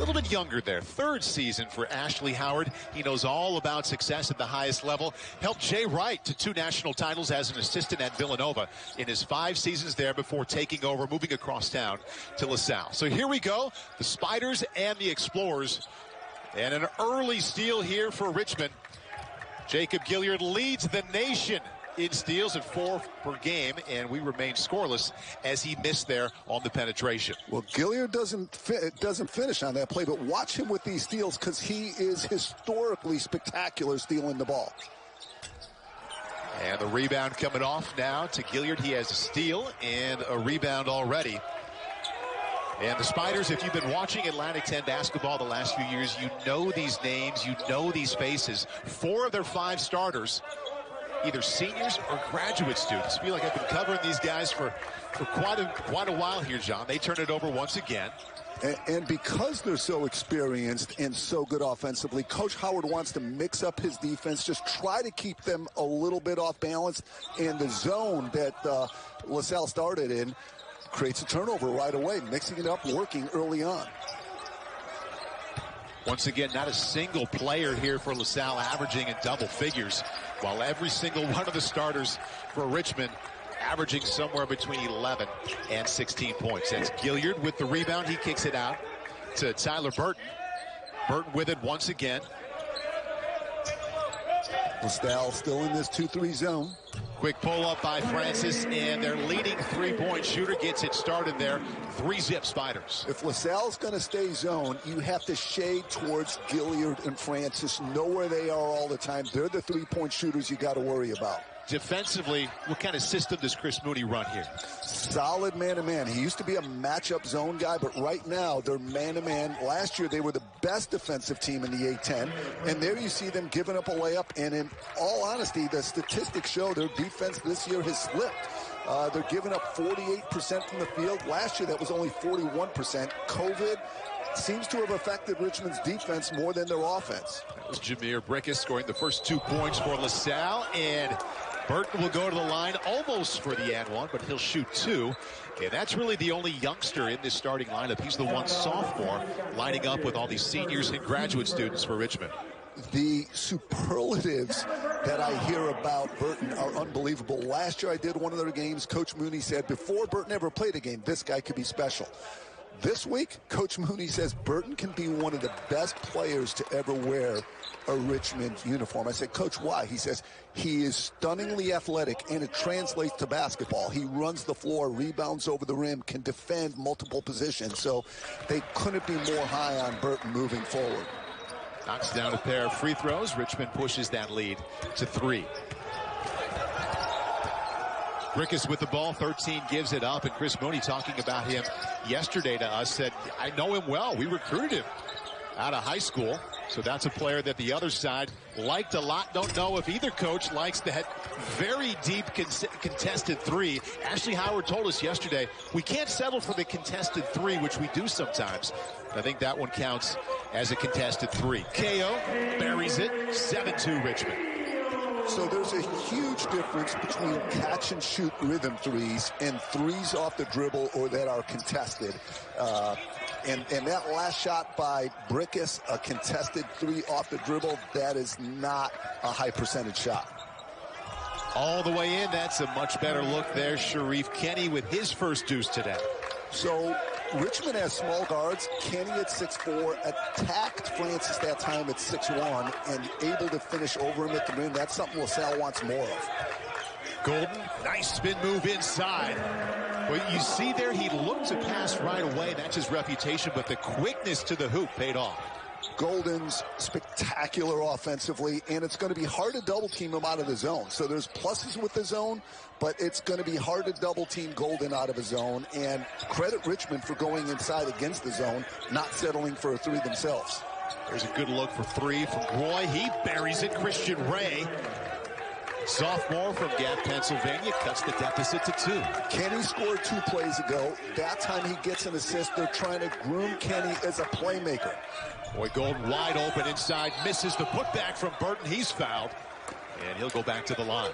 little bit younger there. Third season for Ashley Howard. He knows all about success at the highest level. Helped Jay Wright to 2 national titles as an assistant at Villanova in his 5 seasons there before taking over, moving across town to LaSalle. So here we go, the Spiders and the Explorers. And an early steal here for Richmond. Jacob Gilliard leads the nation in steals at 4 per game, and we remain scoreless as he missed there on the penetration. Well, Gilliard doesn't finish on that play, but watch him with these steals because he is historically spectacular stealing the ball. And the rebound coming off now to Gilliard. He has a steal and a rebound already. And the Spiders, if you've been watching Atlantic 10 basketball the last few years, you know these names, you know these faces. 4 of their 5 starters, either seniors or graduate students. I feel like I've been covering these guys for quite a while here, John. They turn it over once again. And because they're so experienced and so good offensively, Coach Howard wants to mix up his defense, just try to keep them a little bit off balance. And the zone that LaSalle started in creates a turnover right away, mixing it up, working early on. Once again, not a single player here for LaSalle averaging in double figures, while every single one of the starters for Richmond averaging somewhere between 11 and 16 points. That's Gilliard with the rebound. He kicks it out to Tyler Burton. Burton with it once again. LaSalle still in this 2-3 zone. Quick pull-up by Francis, and their leading 3-point shooter gets it started there. 3-zip Spiders. If LaSalle's going to stay zone, you have to shade towards Gilliard and Francis. Know where they are all the time. They're the 3-point shooters you got to worry about. Defensively, what kind of system does Chris Mooney run here? Solid man-to-man. He used to be a matchup zone guy, but right now they're man-to-man. Last year they were the best defensive team in the A-10, and there you see them giving up a layup, and in all honesty, the statistics show their defense this year has slipped. They're giving up 48% from the field. Last year that was only 41%. COVID seems to have affected Richmond's defense more than their offense. That was Jameer Brickus scoring the first 2 points for LaSalle, and Burton will go to the line almost for the and one, but he'll shoot 2. And that's really the only youngster in this starting lineup. He's the one sophomore lining up with all these seniors and graduate students for Richmond. The superlatives that I hear about Burton are unbelievable. Last year I did one of their games. Coach Mooney said before Burton ever played a game, this guy could be special. This week, Coach Mooney says Burton can be one of the best players to ever wear a Richmond uniform. I said, Coach, why? He says he is stunningly athletic, and it translates to basketball. He runs the floor, rebounds over the rim, can defend multiple positions. So they couldn't be more high on Burton moving forward. Knocks down a pair of free throws. Richmond pushes that lead to 3. Brickus with the ball, 13 gives it up, and Chris Mooney talking about him yesterday to us said, I know him well. We recruited him out of high school. So that's a player that the other side liked a lot. Don't know if either coach likes that very deep contested 3. Ashley Howard told us yesterday, we can't settle for the contested 3, which we do sometimes. I think that one counts as a contested 3. KO buries it, 7-2 Richmond. So there's a huge difference between catch and shoot rhythm threes and threes off the dribble or that are contested. And that last shot by Brickus, a contested 3 off the dribble, that is not a high percentage shot. All the way in, that's a much better look there. Sharif Kenny with his first deuce today. So Richmond has small guards. Kenny at 6'4", attacked Francis that time at 6'1", and able to finish over him at the rim. That's something LaSalle wants more of. Golden, nice spin move inside. But you see there, he looked to pass right away. That's his reputation, but the quickness to the hoop paid off. Golden's spectacular offensively, and it's going to be hard to double team him out of the zone. So there's pluses with the zone, but it's going to be hard to double team Golden out of a zone. And credit Richmond for going inside against the zone, not settling for a 3 themselves. There's a good look for 3 from Roy. He buries it. Christian Ray, sophomore from Gap, Pennsylvania, cuts the deficit to 2. Kenny scored 2 plays ago. That time he gets an assist. They're trying to groom Kenny as a playmaker. Boy, Golden wide open inside, misses the putback from Burton. He's fouled, and he'll go back to the line.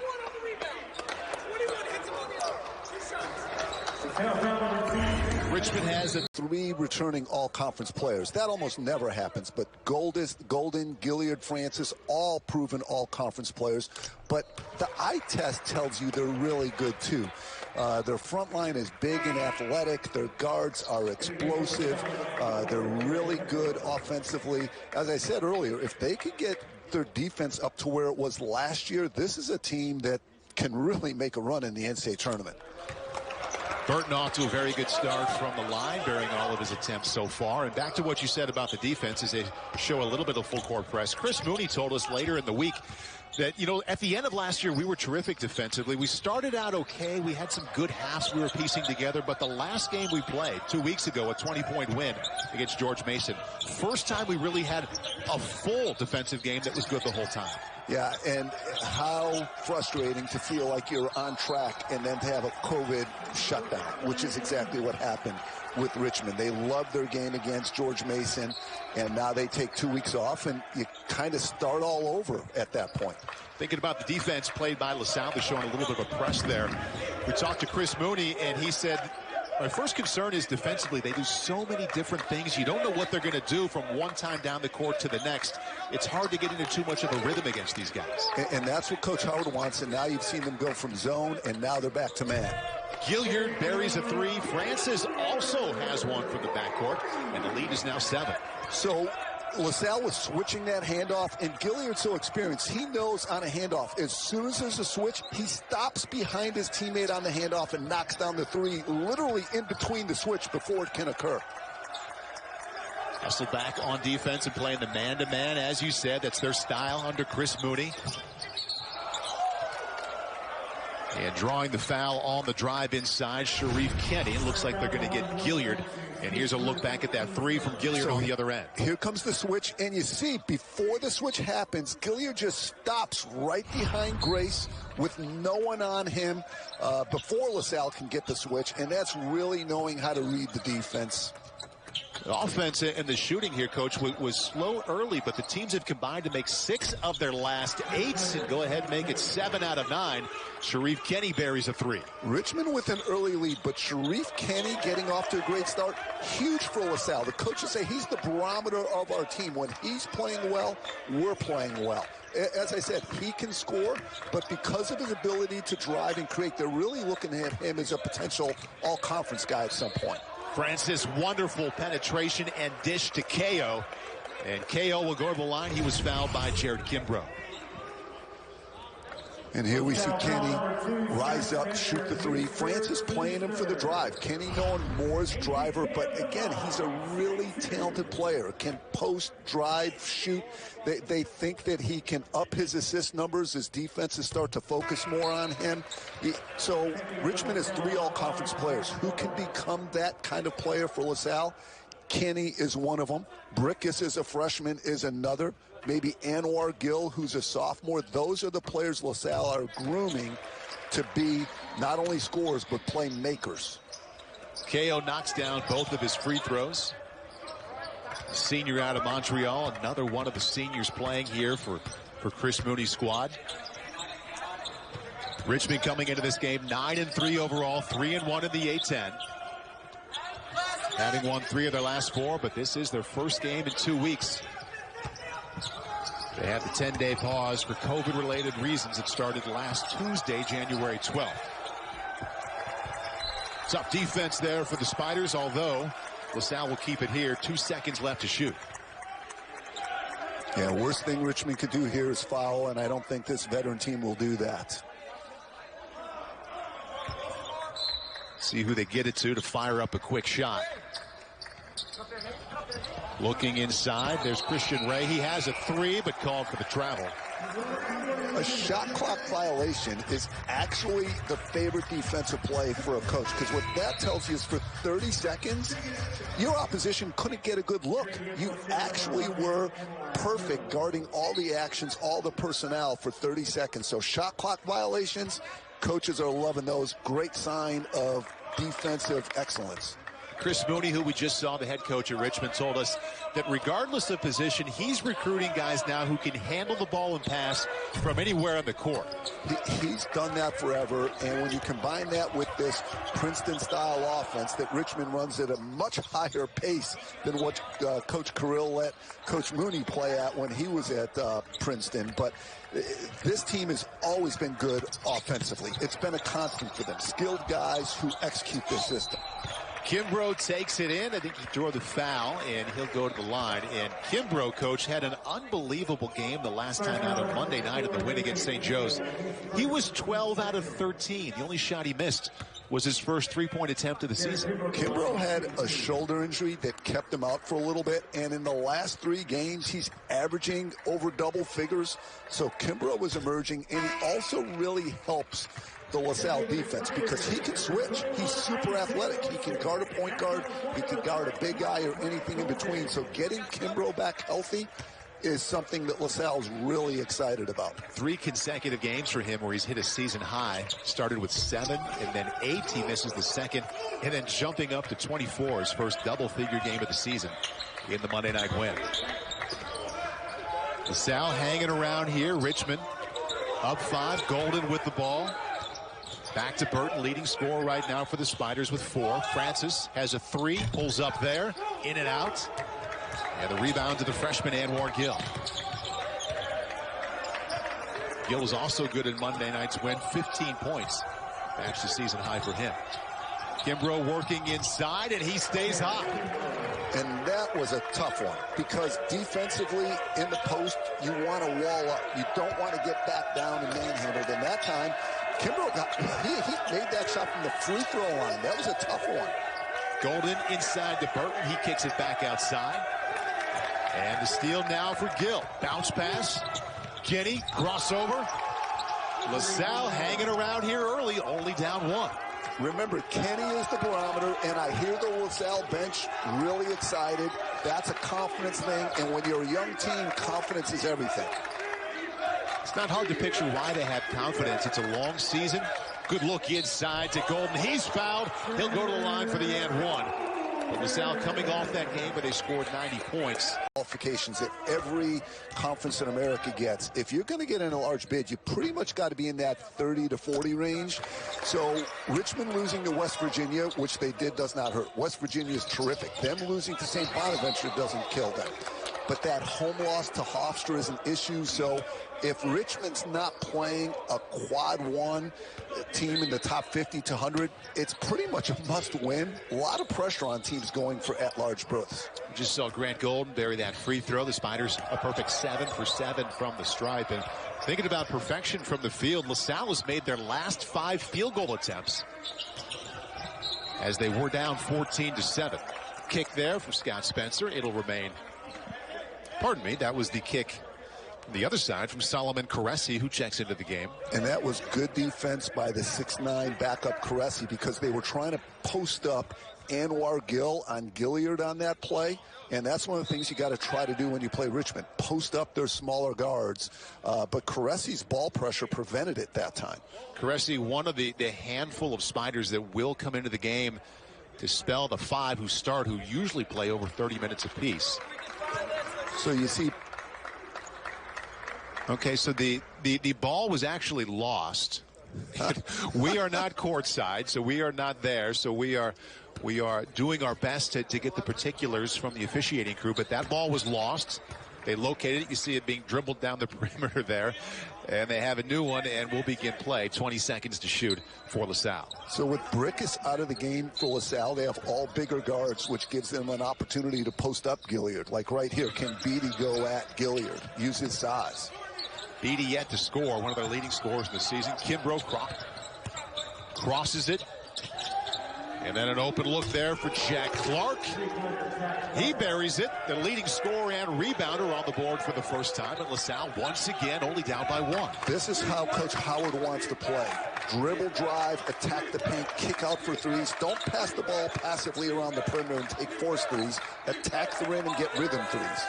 Richmond has 3 returning all-conference players. That almost never happens, but Golden, Gilliard, Francis, all proven all-conference players. But the eye test tells you they're really good, too. Their front line is big and athletic. Their guards are explosive. They're really good offensively. As I said earlier, if they could get their defense up to where it was last year, this is a team that can really make a run in the NCAA tournament. Burton off to a very good start from the line during all of his attempts so far. And back to what you said about the defense as they show a little bit of full court press. Chris Mooney told us later in the week that, you know, at the end of last year, we were terrific defensively. We started out okay. We had some good halves we were piecing together. But the last game we played 2 weeks ago, a 20-point win against George Mason. First time we really had a full defensive game that was good the whole time. Yeah, and how frustrating to feel like you're on track and then to have a COVID shutdown, which is exactly what happened with Richmond. They loved their game against George Mason, and now they take 2 weeks off, and you kind of start all over at that point. Thinking about the defense played by LaSalle, they're showing a little bit of a press there. We talked to Chris Mooney, and he said, my first concern is defensively. They do so many different things. You don't know what they're going to do from one time down the court to the next. It's hard to get into too much of a rhythm against these guys. And that's what Coach Howard wants, and now you've seen them go from zone, and now they're back to man. Gilliard buries a 3. Francis also has one from the backcourt, and the lead is now 7. So LaSalle was switching that handoff, and Gilliard's so experienced. He knows on a handoff, as soon as there's a switch, he stops behind his teammate on the handoff and knocks down the 3, literally in between the switch before it can occur. Hustle back on defense and playing the man-to-man, as you said. That's their style under Chris Mooney. And drawing the foul on the drive inside, Sharif Kenny. It looks like they're going to get Gilliard. And here's a look back at that 3 from Gilliard on the other end. Here comes the switch, and you see, before the switch happens, Gilliard just stops right behind Grace with no one on him before LaSalle can get the switch, and that's really knowing how to read the defense. The offense and the shooting here, Coach, was slow early, but the teams have combined to make 6 of their last 8 and go ahead and make it 7 out of 9. Sharif Kenny buries a 3. Richmond with an early lead, but Sharif Kenny getting off to a great start. Huge for LaSalle. The coaches say he's the barometer of our team. When he's playing well, we're playing well. As I said, he can score, but because of his ability to drive and create, they're really looking at him as a potential all-conference guy at some point. Francis, wonderful penetration and dish to KO. And KO will go to the line. He was fouled by Jared Kimbrough. And here we see Kenny rise up, shoot the 3. Francis playing him for the drive. Kenny knowing Moore's driver, but again, he's a really talented player. Can post, drive, shoot. They think that he can up his assist numbers as defenses start to focus more on him. So Richmond has 3 all-conference players. Who can become that kind of player for LaSalle? Kenny is one of them. Brickus is a freshman, is another. Maybe Anwar Gill, who's a sophomore. Those are the players LaSalle are grooming to be not only scorers, but playmakers. KO knocks down both of his free throws. Senior out of Montreal, another one of the seniors playing here for Chris Mooney's squad. Richmond coming into this game 9-3 overall, 3-1 in the A-10. Having won 3 of their last 4, but this is their first game in 2 weeks. They had the 10-day pause for COVID-related reasons. It started last Tuesday, January 12th. Tough defense there for the Spiders, although LaSalle will keep it here. 2 seconds left to shoot. Yeah, worst thing Richmond could do here is foul, and I don't think this veteran team will do that. See who they get it to fire up a quick shot. Looking inside, there's Christian Ray. He has a 3, but called for the travel. A shot clock violation is actually the favorite defensive play for a coach, because what that tells you is for 30 seconds, your opposition couldn't get a good look. You actually were perfect guarding all the actions, all the personnel for 30 seconds. So shot clock violations, coaches are loving those. Great sign of defensive excellence. Chris Mooney, who we just saw, the head coach at Richmond, told us that regardless of position, he's recruiting guys now who can handle the ball and pass from anywhere on the court. He's done that forever, and when you combine that with this Princeton-style offense that Richmond runs at a much higher pace than what Coach Carrill let Coach Mooney play at when he was at Princeton. But this team has always been good offensively. It's been a constant for them. Skilled guys who execute their system. Kimbrough takes it in. I think he threw the foul, and he'll go to the line. And Kimbrough, coach, had an unbelievable game the last time out on Monday night in the win against St. Joe's. He was 12 out of 13. The only shot he missed was his first three-point attempt of the season. Kimbrough had a shoulder injury that kept him out for a little bit, and in the last 3 games, he's averaging over double figures. So Kimbrough was emerging, and he also really helps the LaSalle defense because he can switch. He's super athletic. He can guard a point guard. He can guard a big guy or anything in between. So getting Kimbrough back healthy is something that LaSalle's really excited about. 3 consecutive games for him where he's hit a season high. Started with 7 and then 8. He misses the second, and then jumping up to 24, his first double-figure game of the season in the Monday night win. LaSalle hanging around here. Richmond up 5. Golden with the ball. Back to Burton, leading scorer right now for the Spiders with 4. Francis has a 3, pulls up there, in and out. And the rebound to the freshman, Anwar Gill. Gill was also good in Monday night's win, 15 points. Matched the season high for him. Kimbrough working inside, and he stays hot. And that was a tough one because defensively in the post, you want to wall up. You don't want to get back down and manhandled. And that time, Kimbrough he made that shot from the free throw line. That was a tough one. Golden inside to Burton. He kicks it back outside. And the steal now for Gill. Bounce pass. Kenny, crossover. LaSalle hanging around here early, only down 1. Remember, Kenny is the barometer, and I hear the LaSalle bench really excited. That's a confidence thing, and when you're a young team, confidence is everything. It's not hard to picture why they have confidence. It's a long season. Good look inside to Golden. He's fouled. He'll go to the line for the and 1. But LaSalle coming off that game, but they scored 90 points. Qualifications that every conference in America gets. If you're going to get in a large bid, you pretty much got to be in that 30 to 40 range. So Richmond losing to West Virginia, which they did, does not hurt. West Virginia is terrific. Them losing to St. Bonaventure doesn't kill them. But that home loss to Hofstra is an issue. So if Richmond's not playing a quad 1 team in the top 50 to 100, it's pretty much a must win. A lot of pressure on teams going for at-large berths. We just saw Grant Golden bury that free throw. The Spiders a perfect 7 for 7 from the stripe. And thinking about perfection from the field, LaSalle has made their last 5 field goal attempts as they were down 14 to 7. Kick there for Scott Spencer. It'll remain. Pardon me, that was the kick on the other side from Solomon Caresse, who checks into the game. And that was good defense by the 6'9" backup Caresse because they were trying to post up Anwar Gill on Gilliard on that play. And that's one of the things you got to try to do when you play Richmond. Post up their smaller guards. But Caresse's ball pressure prevented it that time. Caresse, one of the handful of Spiders that will come into the game to spell the 5 who start, who usually play over 30 minutes apiece. So you see. Okay, so the ball was actually lost. We are not courtside, so we are not there. So we are doing our best to get the particulars from the officiating crew. But that ball was lost. They located it. You see it being dribbled down the perimeter there. And they have a new one, and we'll begin play. 20 seconds to shoot for LaSalle. So with Brickus out of the game for LaSalle, they have all bigger guards, which gives them an opportunity to post up Gilliard. Like right here, can Beatty go at Gilliard? Use his size. Beatty yet to score, one of their leading scorers in the season. Kimbrough crosses it. And then an open look there for Jack Clark. He buries it. The leading scorer and rebounder on the board for the first time. And LaSalle once again only down by 1. This is how Coach Howard wants to play. Dribble, drive, attack the paint, kick out for threes. Don't pass the ball passively around the perimeter and take force threes. Attack the rim and get rhythm threes.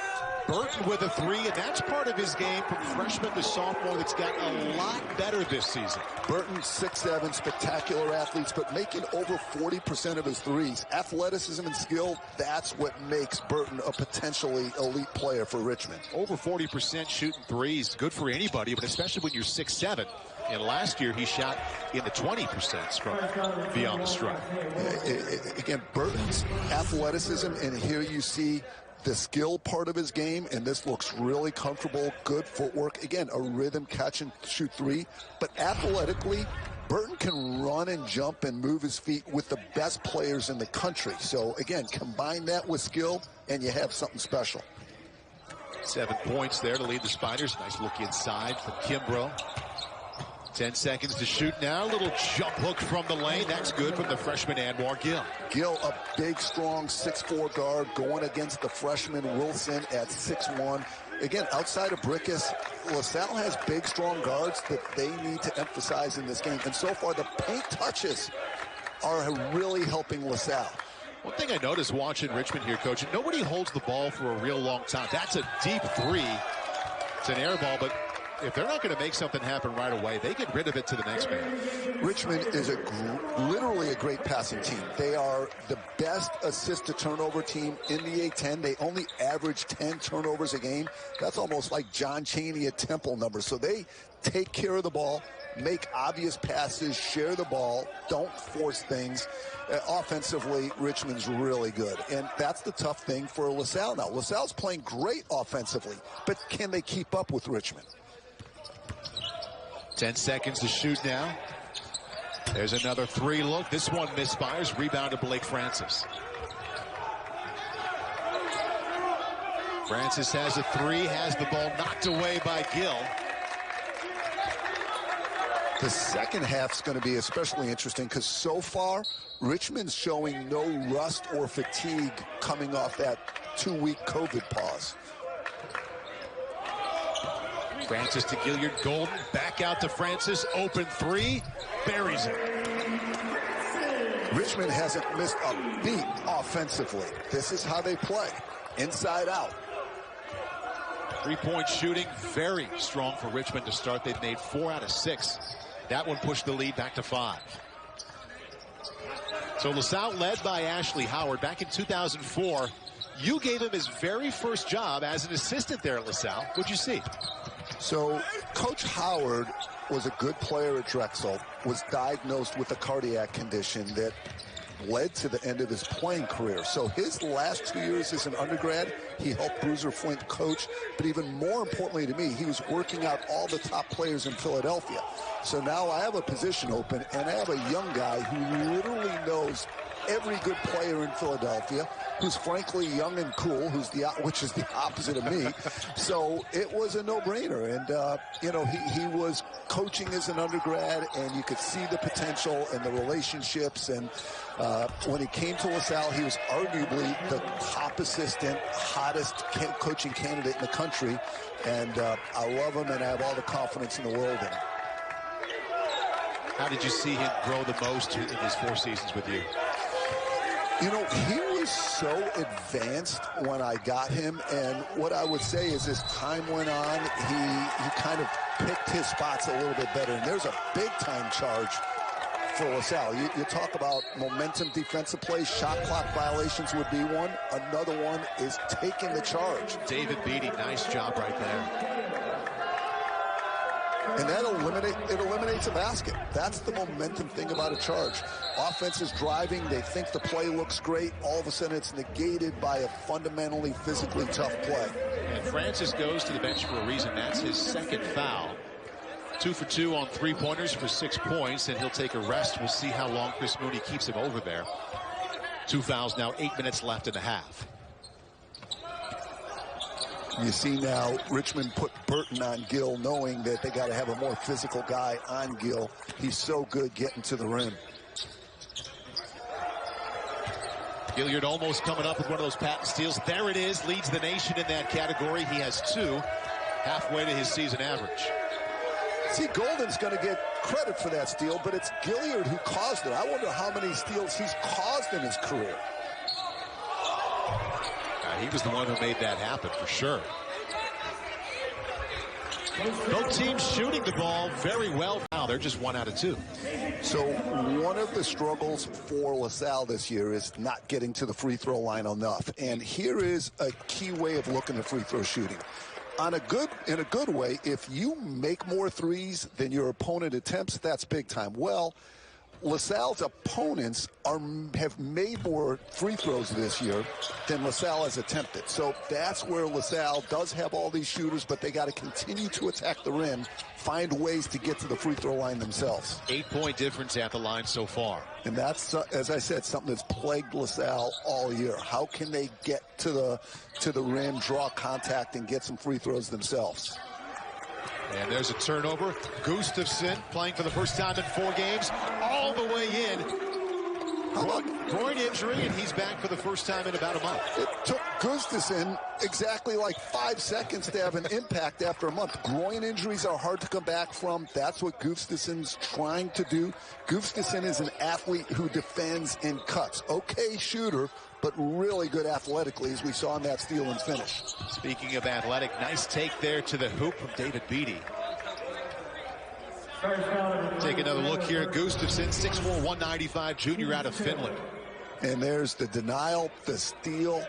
Burton with a three, and that's part of his game from freshman to sophomore that's got a lot better this season. Burton, 6'7", spectacular athletes, but making over 40% of his threes. Athleticism and skill, that's what makes Burton a potentially elite player for Richmond. Over 40% shooting threes, good for anybody, but especially when you're 6'7". And last year he shot in the 20% from beyond the stripe. Again, Burton's athleticism, and here you see the skill part of his game, and this looks really comfortable, good footwork. Again, a rhythm catch and shoot three, but athletically, Burton can run and jump and move his feet with the best players in the country. So again, combine that with skill and you have something special. 7 points there to lead the Spiders. Nice look inside from Kimbrough. 10 seconds to shoot now. Little jump hook from the lane. That's good from the freshman Anwar Gill. Gill, a big, strong 6'4" guard going against the freshman Wilson at 6'1". Again, outside of Brickus, LaSalle has big, strong guards that they need to emphasize in this game. And so far, the paint touches are really helping LaSalle. One thing I noticed watching Richmond here, Coach, nobody holds the ball for a real long time. That's a deep three. It's an air ball, but if they're not going to make something happen right away, they get rid of it to the next man. Richmond is literally a great passing team. They are the best assist-to-turnover team in the A-10. They only average 10 turnovers a game. That's almost like John Chaney at Temple numbers. So they take care of the ball, make obvious passes, share the ball, don't force things. Offensively, Richmond's really good. And that's the tough thing for LaSalle now. LaSalle's playing great offensively, but can they keep up with Richmond? 10 seconds to shoot now. There's another three look. This one misfires. Rebound to Blake Francis. Francis has a three, has the ball knocked away by Gill. The second half's going to be especially interesting because so far, Richmond's showing no rust or fatigue coming off that 2-week COVID pause. Francis to Gilliard, Golden, back out to Francis, open three, buries it. Richmond hasn't missed a beat offensively. This is how they play, inside out. 3-point shooting, very strong for Richmond to start. They've made 4 out of 6. That one pushed the lead back to 5. So LaSalle led by Ashley Howard back in 2004. You gave him his very first job as an assistant there at LaSalle. What'd you see? So Coach Howard was a good player at Drexel, was diagnosed with a cardiac condition that led to the end of his playing career. So his last 2 years as an undergrad, he helped Bruiser Flint coach, but even more importantly to me, he was working out all the top players in Philadelphia. So now I have a position open, and I have a young guy who literally knows every good player in Philadelphia, who's frankly young and cool, which is the opposite of me. So it was a no-brainer. And, you know, he was coaching as an undergrad, and you could see the potential and the relationships. And when he came to LaSalle, he was arguably the top assistant, hottest coaching candidate in the country. And I love him, and I have all the confidence in the world in him. How did you see him grow the most in his 4 seasons with you? You know, he was so advanced when I got him, and what I would say is as time went on, he kind of picked his spots a little bit better, and there's a big-time charge for LaSalle. You talk about momentum defensive plays, shot clock violations would be one. Another one is taking the charge. David Beatty, nice job right there. And that eliminates a basket. That's the momentum thing about a charge. Offense is driving. They think the play looks great. All of a sudden, it's negated by a fundamentally, physically tough play. And Francis goes to the bench for a reason. That's his second foul. 2 for 2 on 3-pointers for 6 points, and he'll take a rest. We'll see how long Chris Mooney keeps him over there. 2 fouls now, 8 minutes left in the half. You see now Richmond put Burton on Gill, knowing that they got to have a more physical guy on Gill. He's so good getting to the rim. Gilliard almost coming up with one of those patent steals. There it is, leads the nation in that category. He has 2, halfway to his season average. See, Golden's going to get credit for that steal, but it's Gilliard who caused it. I wonder how many steals he's caused in his career. he was the one who made that happen for sure. Both teams shooting the ball very well now. They're just 1 out of 2. So one of the struggles for LaSalle this year is not getting to the free throw line enough. And here is a key way of looking at free throw shooting. In a good way, if you make more threes than your opponent attempts, that's big time. Well, LaSalle's opponents have made more free throws this year than LaSalle has attempted. So that's where LaSalle does have all these shooters, but they got to continue to attack the rim, find ways to get to the free throw line themselves. 8-point difference at the line so far. And that's, as I said, something that's plagued LaSalle all year. How can they get to the rim, draw contact, and get some free throws themselves? And there's a turnover. Gustafson playing for the first time in 4 games, all the way in. Groin injury, and he's back for the first time in about a month. It took Gustafson exactly like 5 seconds to have an impact after a month. Groin injuries are hard to come back from. That's what Gustafson's trying to do. Gustafson is an athlete who defends and cuts. Okay shooter, but really good athletically, as we saw in that steal and finish. Speaking of athletic, nice take there to the hoop from David Beatty. Take another look here at Gustafson, 6'4", 195, junior out of Finland. And there's the denial, the steal,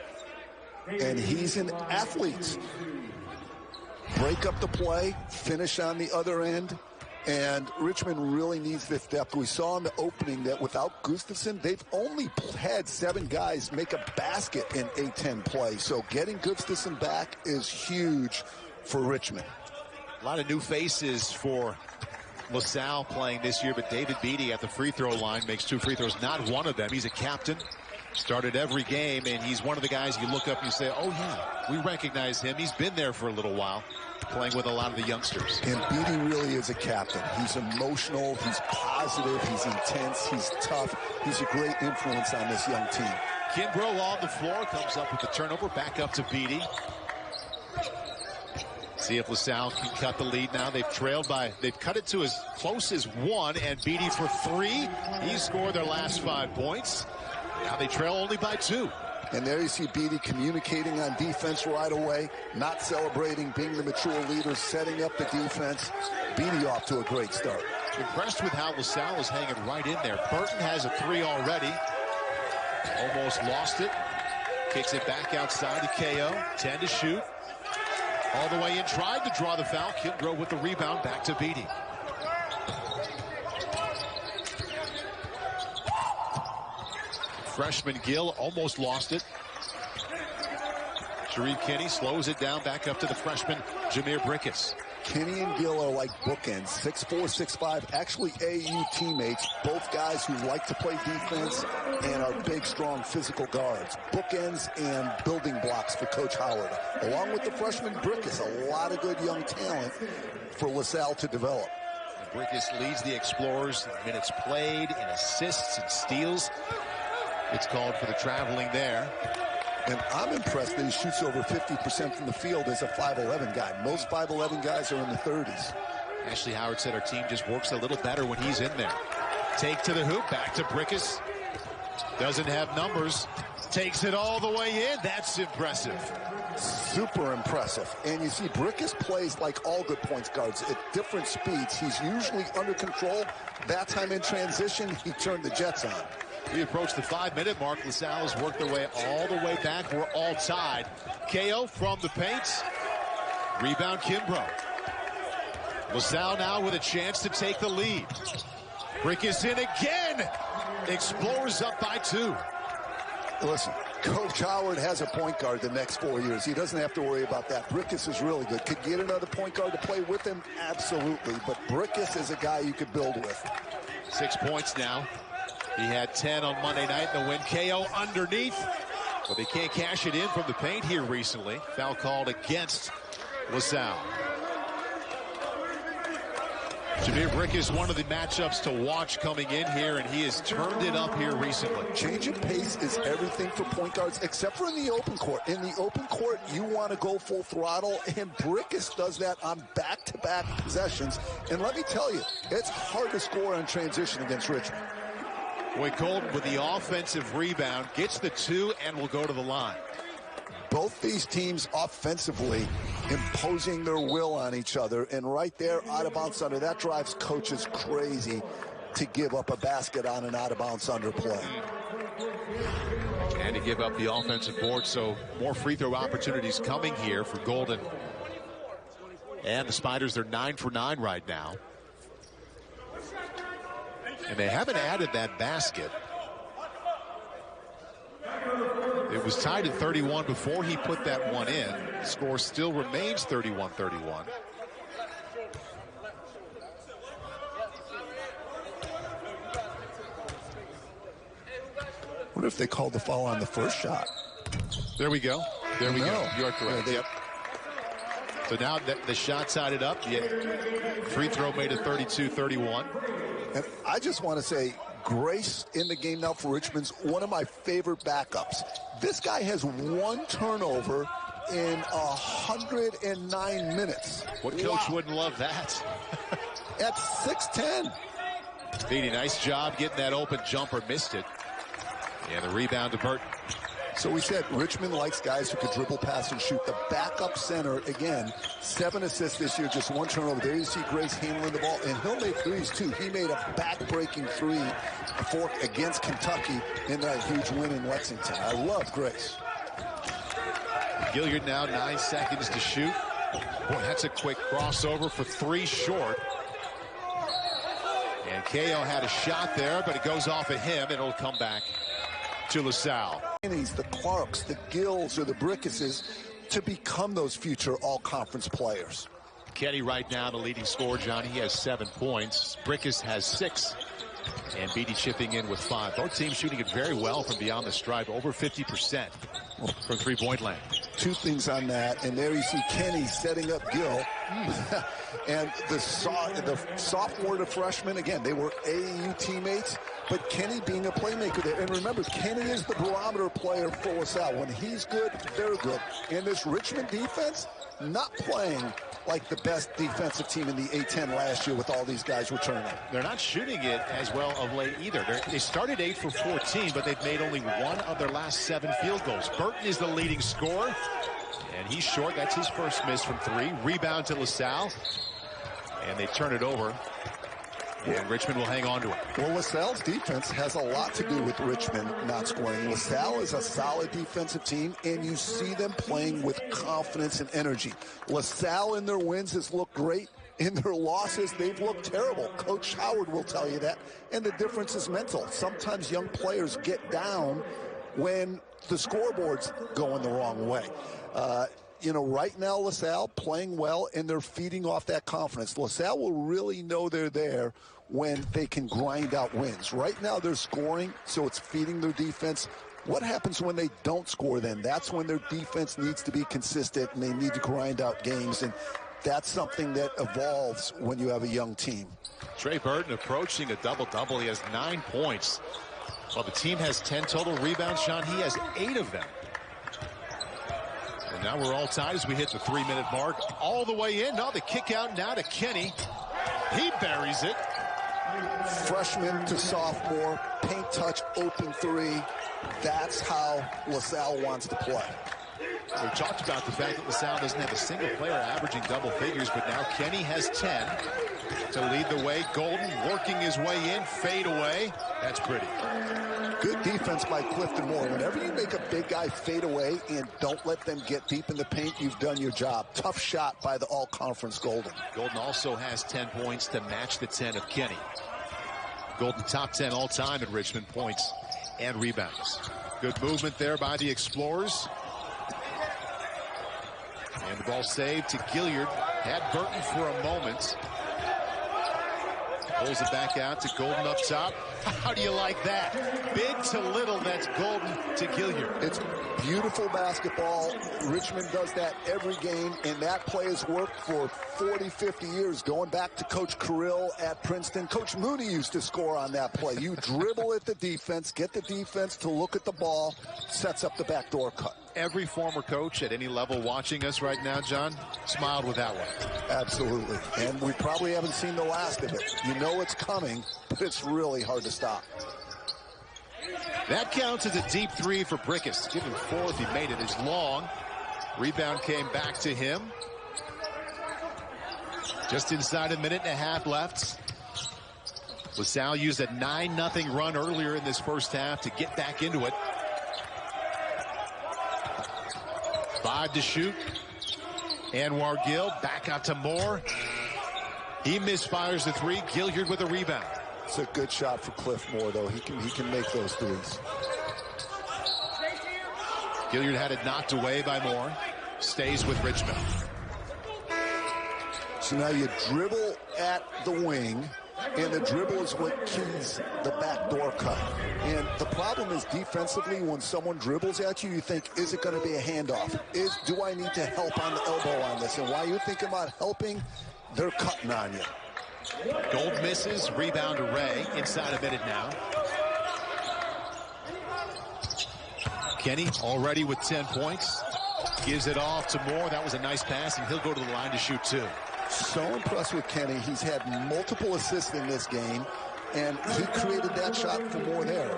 and he's an athlete. Break up the play, finish on the other end. And Richmond really needs this depth. We saw in the opening that without Gustafson, they've only had 7 guys make a basket in A-10 play. So getting Gustafson back is huge for Richmond. A lot of new faces for LaSalle playing this year, but David Beatty at the free throw line makes 2 free throws, not one of them. He's a captain, started every game, and he's one of the guys you look up and you say, oh yeah, we recognize him. He's been there for a little while, playing with a lot of the youngsters. And Beatty really is a captain. He's emotional, he's positive, he's intense, he's tough. He's a great influence on this young team. Kimbrough on the floor, comes up with the turnover, back up to Beatty. See if LaSalle can cut the lead now. They've cut it to as close as 1, and Beatty for 3. He scored their last 5 points. Now they trail only by 2. And there you see Beatty communicating on defense right away, not celebrating, being the mature leader, setting up the defense. Beatty off to a great start. Impressed with how LaSalle is hanging right in there. Burton has a 3 already. Almost lost it. Kicks it back outside to KO. 10 to shoot. All the way in, tried to draw the foul. Kimbrough with the rebound, back to Beatty. Freshman Gill almost lost it. Sharif Kinney slows it down, back up to the freshman Jameer Brickus. Kinney and Gill are like bookends, 6'4", 6'5", actually AU teammates, both guys who like to play defense and are big, strong, physical guards. Bookends and building blocks for Coach Howard. Along with the freshman Brickus, a lot of good young talent for LaSalle to develop. Brickus leads the Explorers in minutes played, in assists and steals. It's called for the traveling there. And I'm impressed that he shoots over 50% from the field as a 5'11 guy. Most 5'11 guys are in the 30s. Ashley Howard said our team just works a little better when he's in there. Take to the hoop, back to Brickus. Doesn't have numbers. Takes it all the way in. That's impressive. Super impressive. And you see Brickus plays like all good point guards at different speeds. He's usually under control. That time in transition, he turned the Jets on. We approach the 5-minute mark. LaSalle has worked their way all the way back. We're all tied. KO from the paint. Rebound Kimbrough. LaSalle now with a chance to take the lead. Brickus in again. Explorers up by 2. Listen, Coach Howard has a point guard the next 4 years. He doesn't have to worry about that. Brickus is really good. Could get another point guard to play with him? Absolutely. But Brickus is a guy you could build with. 6 points now. He had 10 on Monday night in the win. KO underneath. But they can't cash it in from the paint here recently. Foul called against LaSalle. Jameer Brickus, one of the matchups to watch coming in here, and he has turned it up here recently. Change of pace is everything for point guards, except for in the open court. In the open court, you want to go full throttle, and Brickus does that on back-to-back possessions. And let me tell you, it's hard to score on transition against Richmond. Boy, Colton with the offensive rebound, gets the 2 and will go to the line. Both these teams offensively imposing their will on each other, and right there, out of bounds under, that drives coaches crazy to give up a basket on an out of bounds under play. And to give up the offensive board, so more free throw opportunities coming here for Golden. And the Spiders, they're 9 for 9 right now. And they haven't added that basket. It was tied at 31 before he put that one in. The score still remains 31-31. What if they called the foul on the first shot? There we go. There we go. You're correct. Yeah, Yep. So now the shot's added up. Free throw made it 32-31. And I just want to say, Grace in the game now for Richmond's one of my favorite backups. This guy has 1 turnover in 109 minutes. What coach wouldn't love that? At 6'10". Beatty, nice job getting that open jumper, missed it. And the rebound to Burton. So we said Richmond likes guys who could dribble, pass, and shoot. The backup center, again, 7 assists this year, just 1 turnover. There you see Grace handling the ball, and he'll make threes, too. He made a back-breaking 3 against Kentucky in that huge win in Lexington. I love Grace. Gilliard now 9 seconds to shoot. Boy, that's a quick crossover for 3 short. And KO had a shot there, but it goes off of him, and it'll come back to LaSalle. The Clarks, the Gills, or the Brickuses to become those future all-conference players. Kenny right now the leading scorer, John. He has 7 points. Brickus has 6. And Beatty chipping in with 5. Both teams shooting it very well from beyond the stripe, over 50% from three-point land. 2 things on that, and there you see Kenny setting up Gill. And the sophomore to freshman, again, they were AAU teammates, but Kenny being a playmaker there. And remember, Kenny is the barometer player for LaSalle. When he's good, they're good. And this Richmond defense, not playing like the best defensive team in the A-10 last year with all these guys returning. They're not shooting it as well of late either. They started 8 for 14, but they've made only 1 of their last 7 field goals. Burton is the leading scorer, and he's short. That's his first miss from 3. Rebound to LaSalle, and they turn it over. And Richmond will hang on to it. Well, LaSalle's defense has a lot to do with Richmond not scoring. LaSalle is a solid defensive team, and you see them playing with confidence and energy. LaSalle in their wins has looked great. In their losses, they've looked terrible. Coach Howard will tell you that. And the difference is mental. Sometimes young players get down when the scoreboard's going the wrong way. You know, right now, LaSalle playing well, and they're feeding off that confidence. LaSalle will really know they're there when they can grind out wins. Right now, they're scoring, so it's feeding their defense. What happens when they don't score then? That's when their defense needs to be consistent, and they need to grind out games, and that's something that evolves when you have a young team. Trey Burton approaching a double-double. He has 9 points. Well, the team has 10 total rebounds, Sean. He has 8 of them. And now we're all tied as we hit the 3-minute mark. All the way in. Now the kick out now to Kenny. He buries it. Freshman to sophomore, paint touch, open 3. That's how LaSalle wants to play. We talked about the fact that LaSalle doesn't have a single player averaging double figures, but now Kenny has 10 to lead the way. Golden working his way in, fade away. That's pretty. Good defense by Clifton Moore. Whenever you make a big guy fade away and don't let them get deep in the paint, you've done your job. Tough shot by the all-conference Golden. Golden also has 10 points to match the 10 of Kenny. Golden top 10 all-time at Richmond, points and rebounds. Good movement there by the Explorers. And the ball saved to Gilliard. Had Burton for a moment. Pulls it back out to Golden up top. How do you like that? Big to little, that's Golden to Gilliard. It's beautiful basketball. Richmond does that every game, and that play has worked for 40, 50 years, going back to Coach Carrill at Princeton. Coach Mooney used to score on that play. You dribble at the defense, get the defense to look at the ball, sets up the backdoor cut. Every former coach at any level watching us right now, John, smiled with that one. Absolutely. And we probably haven't seen the last of it. You know it's coming, but it's really hard to stop. That counts as a deep 3 for Brickus. Give him 4 if he made it. It's long. Rebound came back to him. Just inside a minute and a half left. LaSalle used a 9-0 run earlier in this first half to get back into it. 5 to shoot. Anwar Gill back out to Moore. He misfires the three. Gilliard with a rebound. It's a good shot for Cliff Moore, though. He can make those threes. Gilliard had it knocked away by Moore. Stays with Richmond. So now you dribble at the wing, and the dribble is what keys the backdoor cut. And the problem is defensively, when someone dribbles at you, you think, is it going to be a handoff? Do I need to help on the elbow on this? And while you're thinking about helping, they're cutting on you. Gold misses. Rebound to Ray. Inside a minute now. Kenny already with 10 points. Gives it off to Moore. That was a nice pass, and he'll go to the line to shoot 2. So impressed with Kenny. He's had multiple assists in this game, and he created that shot for Moore there.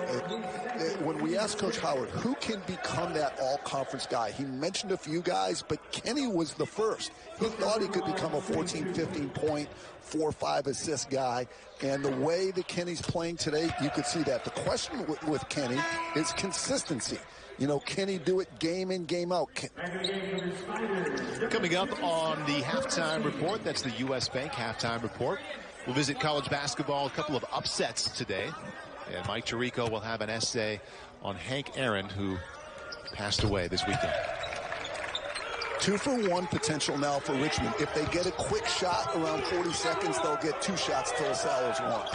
When we asked Coach Howard, who can become that all-conference guy, he mentioned a few guys, but Kenny was the first. He thought he could become a 14, 15-point, 4-5 assist guy, and the way that Kenny's playing today, you could see that. The question with Kenny is consistency. You know, can he do it game in, game out? Coming up on the halftime report, that's the U.S. Bank halftime report. We'll visit college basketball, a couple of upsets today. And Mike Tirico will have an essay on Hank Aaron, who passed away this weekend. 2-for-1 potential now for Richmond. If they get a quick shot around 40 seconds, they'll get 2 shots till LaSalle's 1.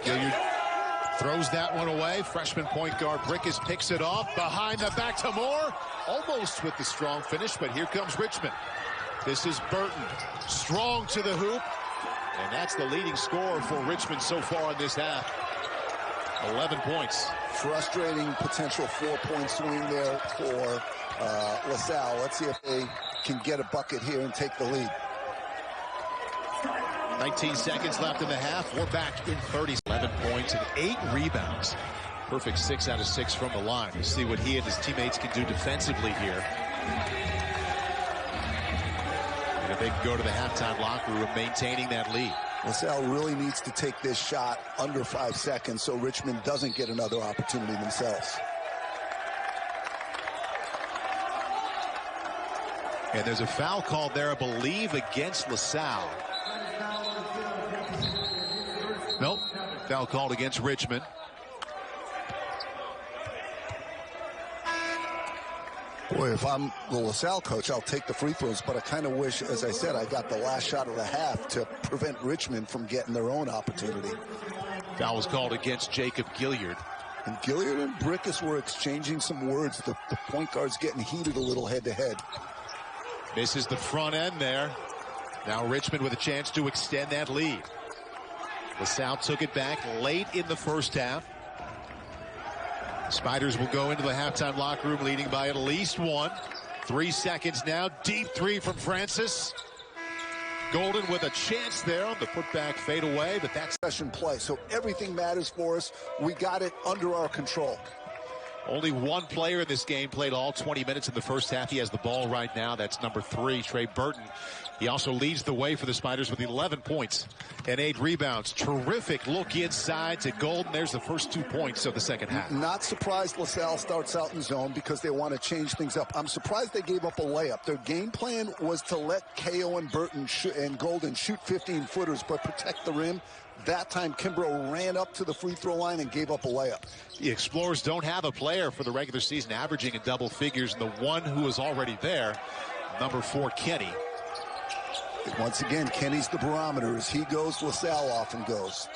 Gilliard throws that one away. Freshman point guard Brickus picks it off. Behind the back to Moore. Almost with the strong finish, but here comes Richmond. This is Burton. Strong to the hoop. And that's the leading scorer for Richmond so far in this half. 11 points. Frustrating potential 4-point swing there for LaSalle. Let's see if they can get a bucket here and take the lead. 19 seconds left in the half. We're back in 30. 11 points and 8 rebounds. Perfect 6 out of 6 from the line. We'll see what he and his teammates can do defensively here. And if they can go to the halftime locker room maintaining that lead. LaSalle really needs to take this shot under 5 seconds so Richmond doesn't get another opportunity themselves. And there's a foul called there, I believe, against LaSalle. Nope. Foul called against Richmond. Boy, if I'm the LaSalle coach, I'll take the free throws, but I kind of wish, as I said, I got the last shot of the half to prevent Richmond from getting their own opportunity. Foul was called against Jacob Gilliard. And Gilliard and Brickus were exchanging some words. The point guard's getting heated a little head-to-head. Misses the front end there. Now Richmond with a chance to extend that lead. LaSalle took it back late in the first half. Spiders will go into the halftime locker room leading by at least 1. 3 seconds now. Deep 3 from Francis. Golden with a chance there on the putback fadeaway, but that's session play. So everything matters for us. We got it under our control. Only one player in this game played all 20 minutes in the first half. He has the ball right now. That's number 3, Trey Burton. He also leads the way for the Spiders with 11 points and 8 rebounds. Terrific look inside to Golden. There's the first 2 points of the second half. Not surprised LaSalle starts out in zone because they want to change things up. I'm surprised they gave up a layup. Their game plan was to let KO and Burton and Golden shoot 15-footers but protect the rim. That time, Kimbrough ran up to the free throw line and gave up a layup. The Explorers don't have a player for the regular season averaging in double figures, and the one who is already there, number 4, Kenny. Once again, Kenny's the barometer. As he goes, LaSalle often goes.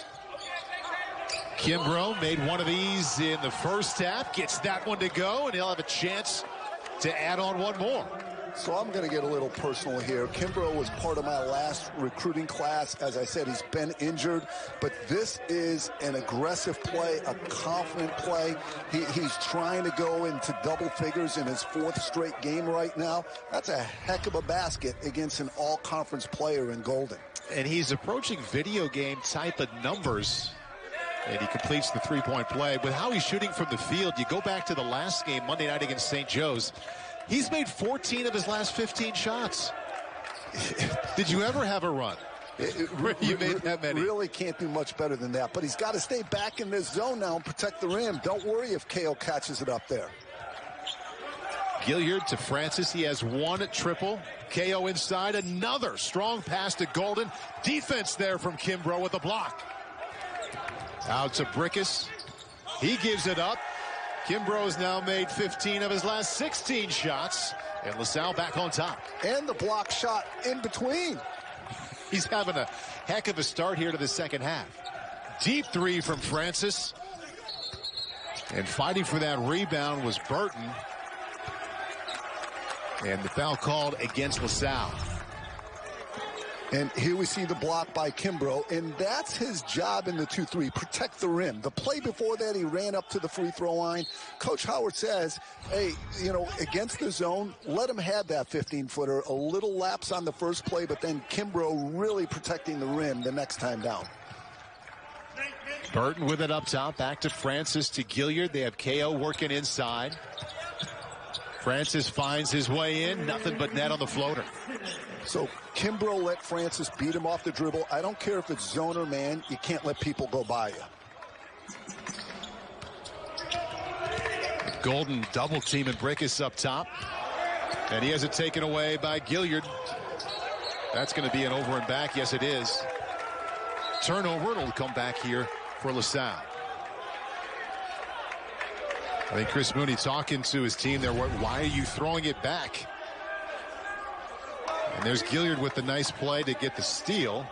Kimbrough made one of these in the first half, gets that one to go, and he'll have a chance to add on one more. So I'm going to get a little personal here. Kimbrough was part of my last recruiting class. As I said, he's been injured, but this is an aggressive play, a confident play. He's trying to go into double figures in his 4th straight game right now. That's a heck of a basket against an all-conference player in Golden. And he's approaching video game type of numbers And he completes the three-point play. With how he's shooting from the field, you go back to the last game, Monday night against St. Joe's. He's made 14 of his last 15 shots. Did you ever have a run? You made that many. Really can't do much better than that. But he's got to stay back in this zone now and protect the rim. Don't worry if KO catches it up there. Gilliard to Francis. He has one triple. KO inside. Another strong pass to Golden. Defense there from Kimbrough with a block. Out to Brickus. He gives it up. Kimbrough has now made 15 of his last 16 shots. And LaSalle back on top. And the block shot in between. He's having a heck of a start here to the second half. Deep three from Francis. And fighting for that rebound was Burton. And the foul called against LaSalle. And here we see the block by Kimbrough, and that's his job in the 2-3, protect the rim. The play before that, he ran up to the free throw line. Coach Howard says, hey, you know, against the zone, let him have that 15-footer. A little lapse on the first play, but then Kimbrough really protecting the rim the next time down. Burton with it up top, back to Francis, to Gilliard. They have KO working inside. Francis finds his way in, nothing but net on the floater. So Kimbrough let Francis beat him off the dribble. I don't care if it's zone or man. You can't let people go by you. Golden double team and Brickus up top. And he has it taken away by Gilliard. That's going to be an over and back. Yes, it is. Turnover. It'll come back here for LaSalle. I think Chris Mooney talking to his team there. Why are you throwing it back? And there's Gilliard with the nice play to get the steal.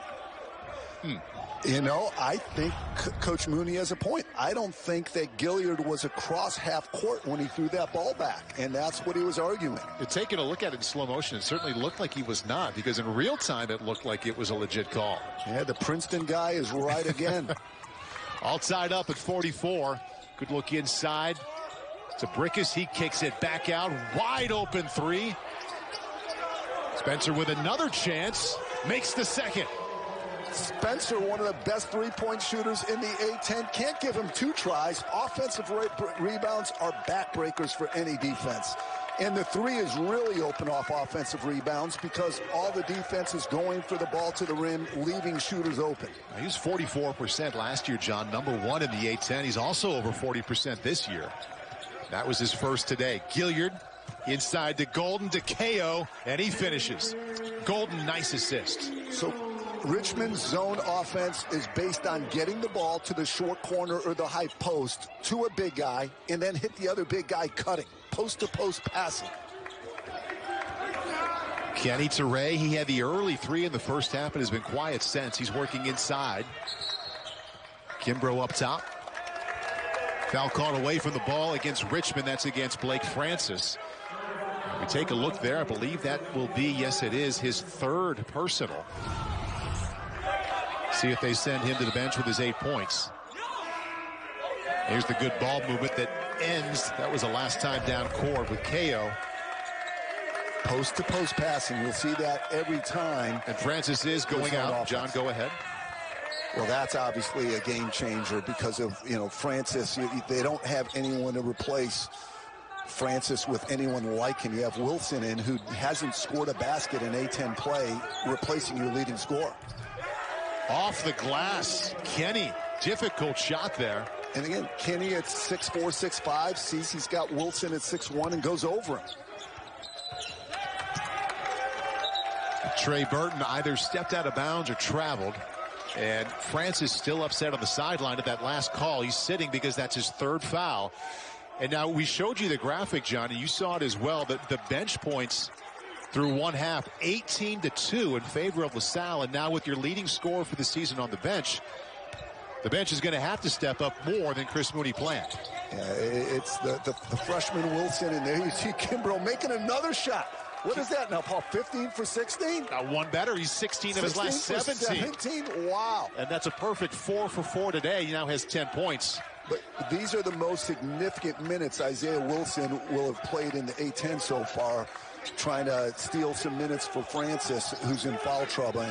You know, I think Coach Mooney has a point. I don't think that Gilliard was across half court when he threw that ball back, and that's what he was arguing. Taking a look at it in slow motion, it certainly looked like he was not, because in real time it looked like it was a legit call. Yeah, the Princeton guy is right again. All tied up at 44. Good look inside to Brickus. He kicks it back out. Wide open three. Spencer with another chance. Makes the second. Spencer, one of the best three-point shooters in the A-10. Can't give him two tries. Offensive rebounds are backbreakers for any defense. And the three is really open off offensive rebounds because all the defense is going for the ball to the rim, leaving shooters open. He was 44% last year, John. #1 in the A-10. He's also over 40% this year. That was his first today. Gilliard inside to Golden, to KO, and he finishes. Golden, nice assist. So Richmond's zone offense is based on getting the ball to the short corner or the high post to a big guy and then hit the other big guy cutting. Post-to-post passing. Kenny Teray, he had the early three in the first half and has been quiet since. He's working inside. Kimbrough up top. Foul called away from the ball against Richmond. That's against Blake Francis. We take a look there. I believe that will be, yes it is, his third personal. See if they send him to the bench with his 8 points. Here's the good ball movement that ends. That was the last time down court with KO. Post-to-post passing. We'll see that every time. And Francis is going out. John, go ahead. Well, that's obviously a game changer because of, you know, Francis. They don't have anyone to replace Francis with anyone like him. You have Wilson in, who hasn't scored a basket in A-10 play, replacing your leading scorer. Off the glass, Kenny. Difficult shot there. And again, Kenny at 6'4", 6'5", sees he's got Wilson at 6'1", and goes over him. Trey Burton either stepped out of bounds or traveled. And Francis still upset on the sideline at that last call. He's sitting because that's his third foul. And now we showed you the graphic, John, and you saw it as well. The bench points through one half, 18-2 in favor of LaSalle. And now with your leading scorer for the season on the bench is going to have to step up more than Chris Mooney planned. Yeah, it's the freshman Wilson, and there you see Kimbrough making another shot. What is that now, Paul? 15 for 16? One better. He's 16 of his last 17. Wow. And that's a perfect 4 for 4 today. He now has 10 points. But these are the most significant minutes Isaiah Wilson will have played in the A-10 so far, trying to steal some minutes for Francis, who's in foul trouble.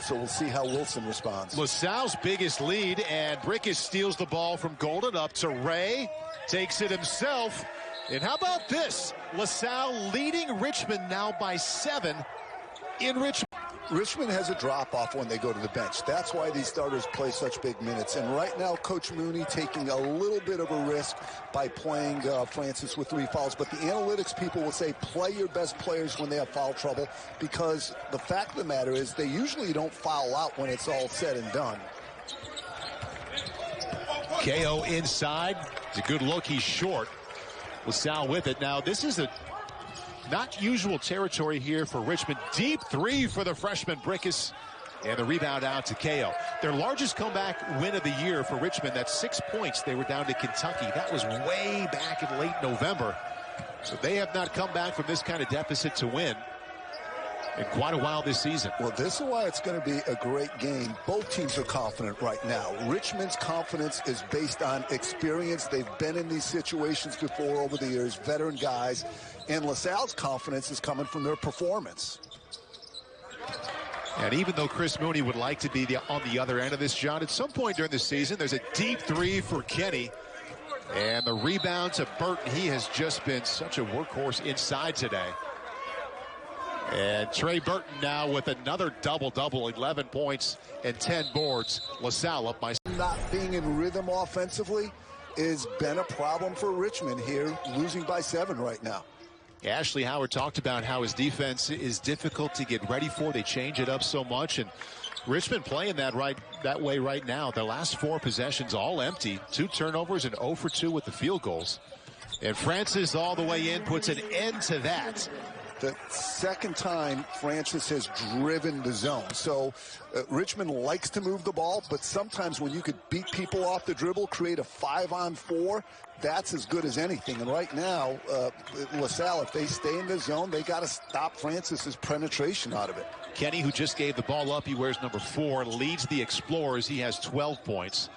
So we'll see how Wilson responds. LaSalle's biggest lead, and Brickus steals the ball from Golden up to Ray, takes it himself. And how about this? LaSalle leading Richmond now by 7 in Richmond. Richmond has a drop-off when they go to the bench. That's why these starters play such big minutes. And right now, Coach Mooney taking a little bit of a risk by playing Francis with 3 fouls. But the analytics people will say play your best players when they have foul trouble, because the fact of the matter is they usually don't foul out when it's all said and done. KO inside. It's a good look. He's short. LaSalle with it. Now, this is a not usual territory here for Richmond. Deep 3 for the freshman Brickus, and the rebound out to KO. Their largest comeback win of the year for Richmond. That's 6 points. They were down to Kentucky. That was way back in late November. So they have not come back from this kind of deficit to win in quite a while this season. Well, this is why it's going to be a great game. Both teams are confident right now. Richmond's confidence is based on experience. They've been in these situations before over the years, veteran guys. And LaSalle's confidence is coming from their performance. And even though Chris Mooney would like to be on the other end of this, John, at some point during the season, there's a deep 3 for Kenny. And the rebound to Burton. He has just been such a workhorse inside today. And Trey Burton now with another double-double, 11 points and 10 boards. LaSalle up by... Not being in rhythm offensively has been a problem for Richmond here, losing by 7 right now. Ashley Howard talked about how his defense is difficult to get ready for. They change it up so much, and Richmond playing that way right now. Their last 4 possessions all empty. 2 turnovers and 0 for 2 with the field goals. And Francis all the way in puts an end to that. The second time Francis has driven the zone. So Richmond likes to move the ball, but sometimes when you could beat people off the dribble, create a 5-on-4, that's as good as anything. And right now, LaSalle, if they stay in the zone, they got to stop Francis's penetration out of it. Kenny, who just gave the ball up, he wears number 4, leads the Explorers. He has 12 points.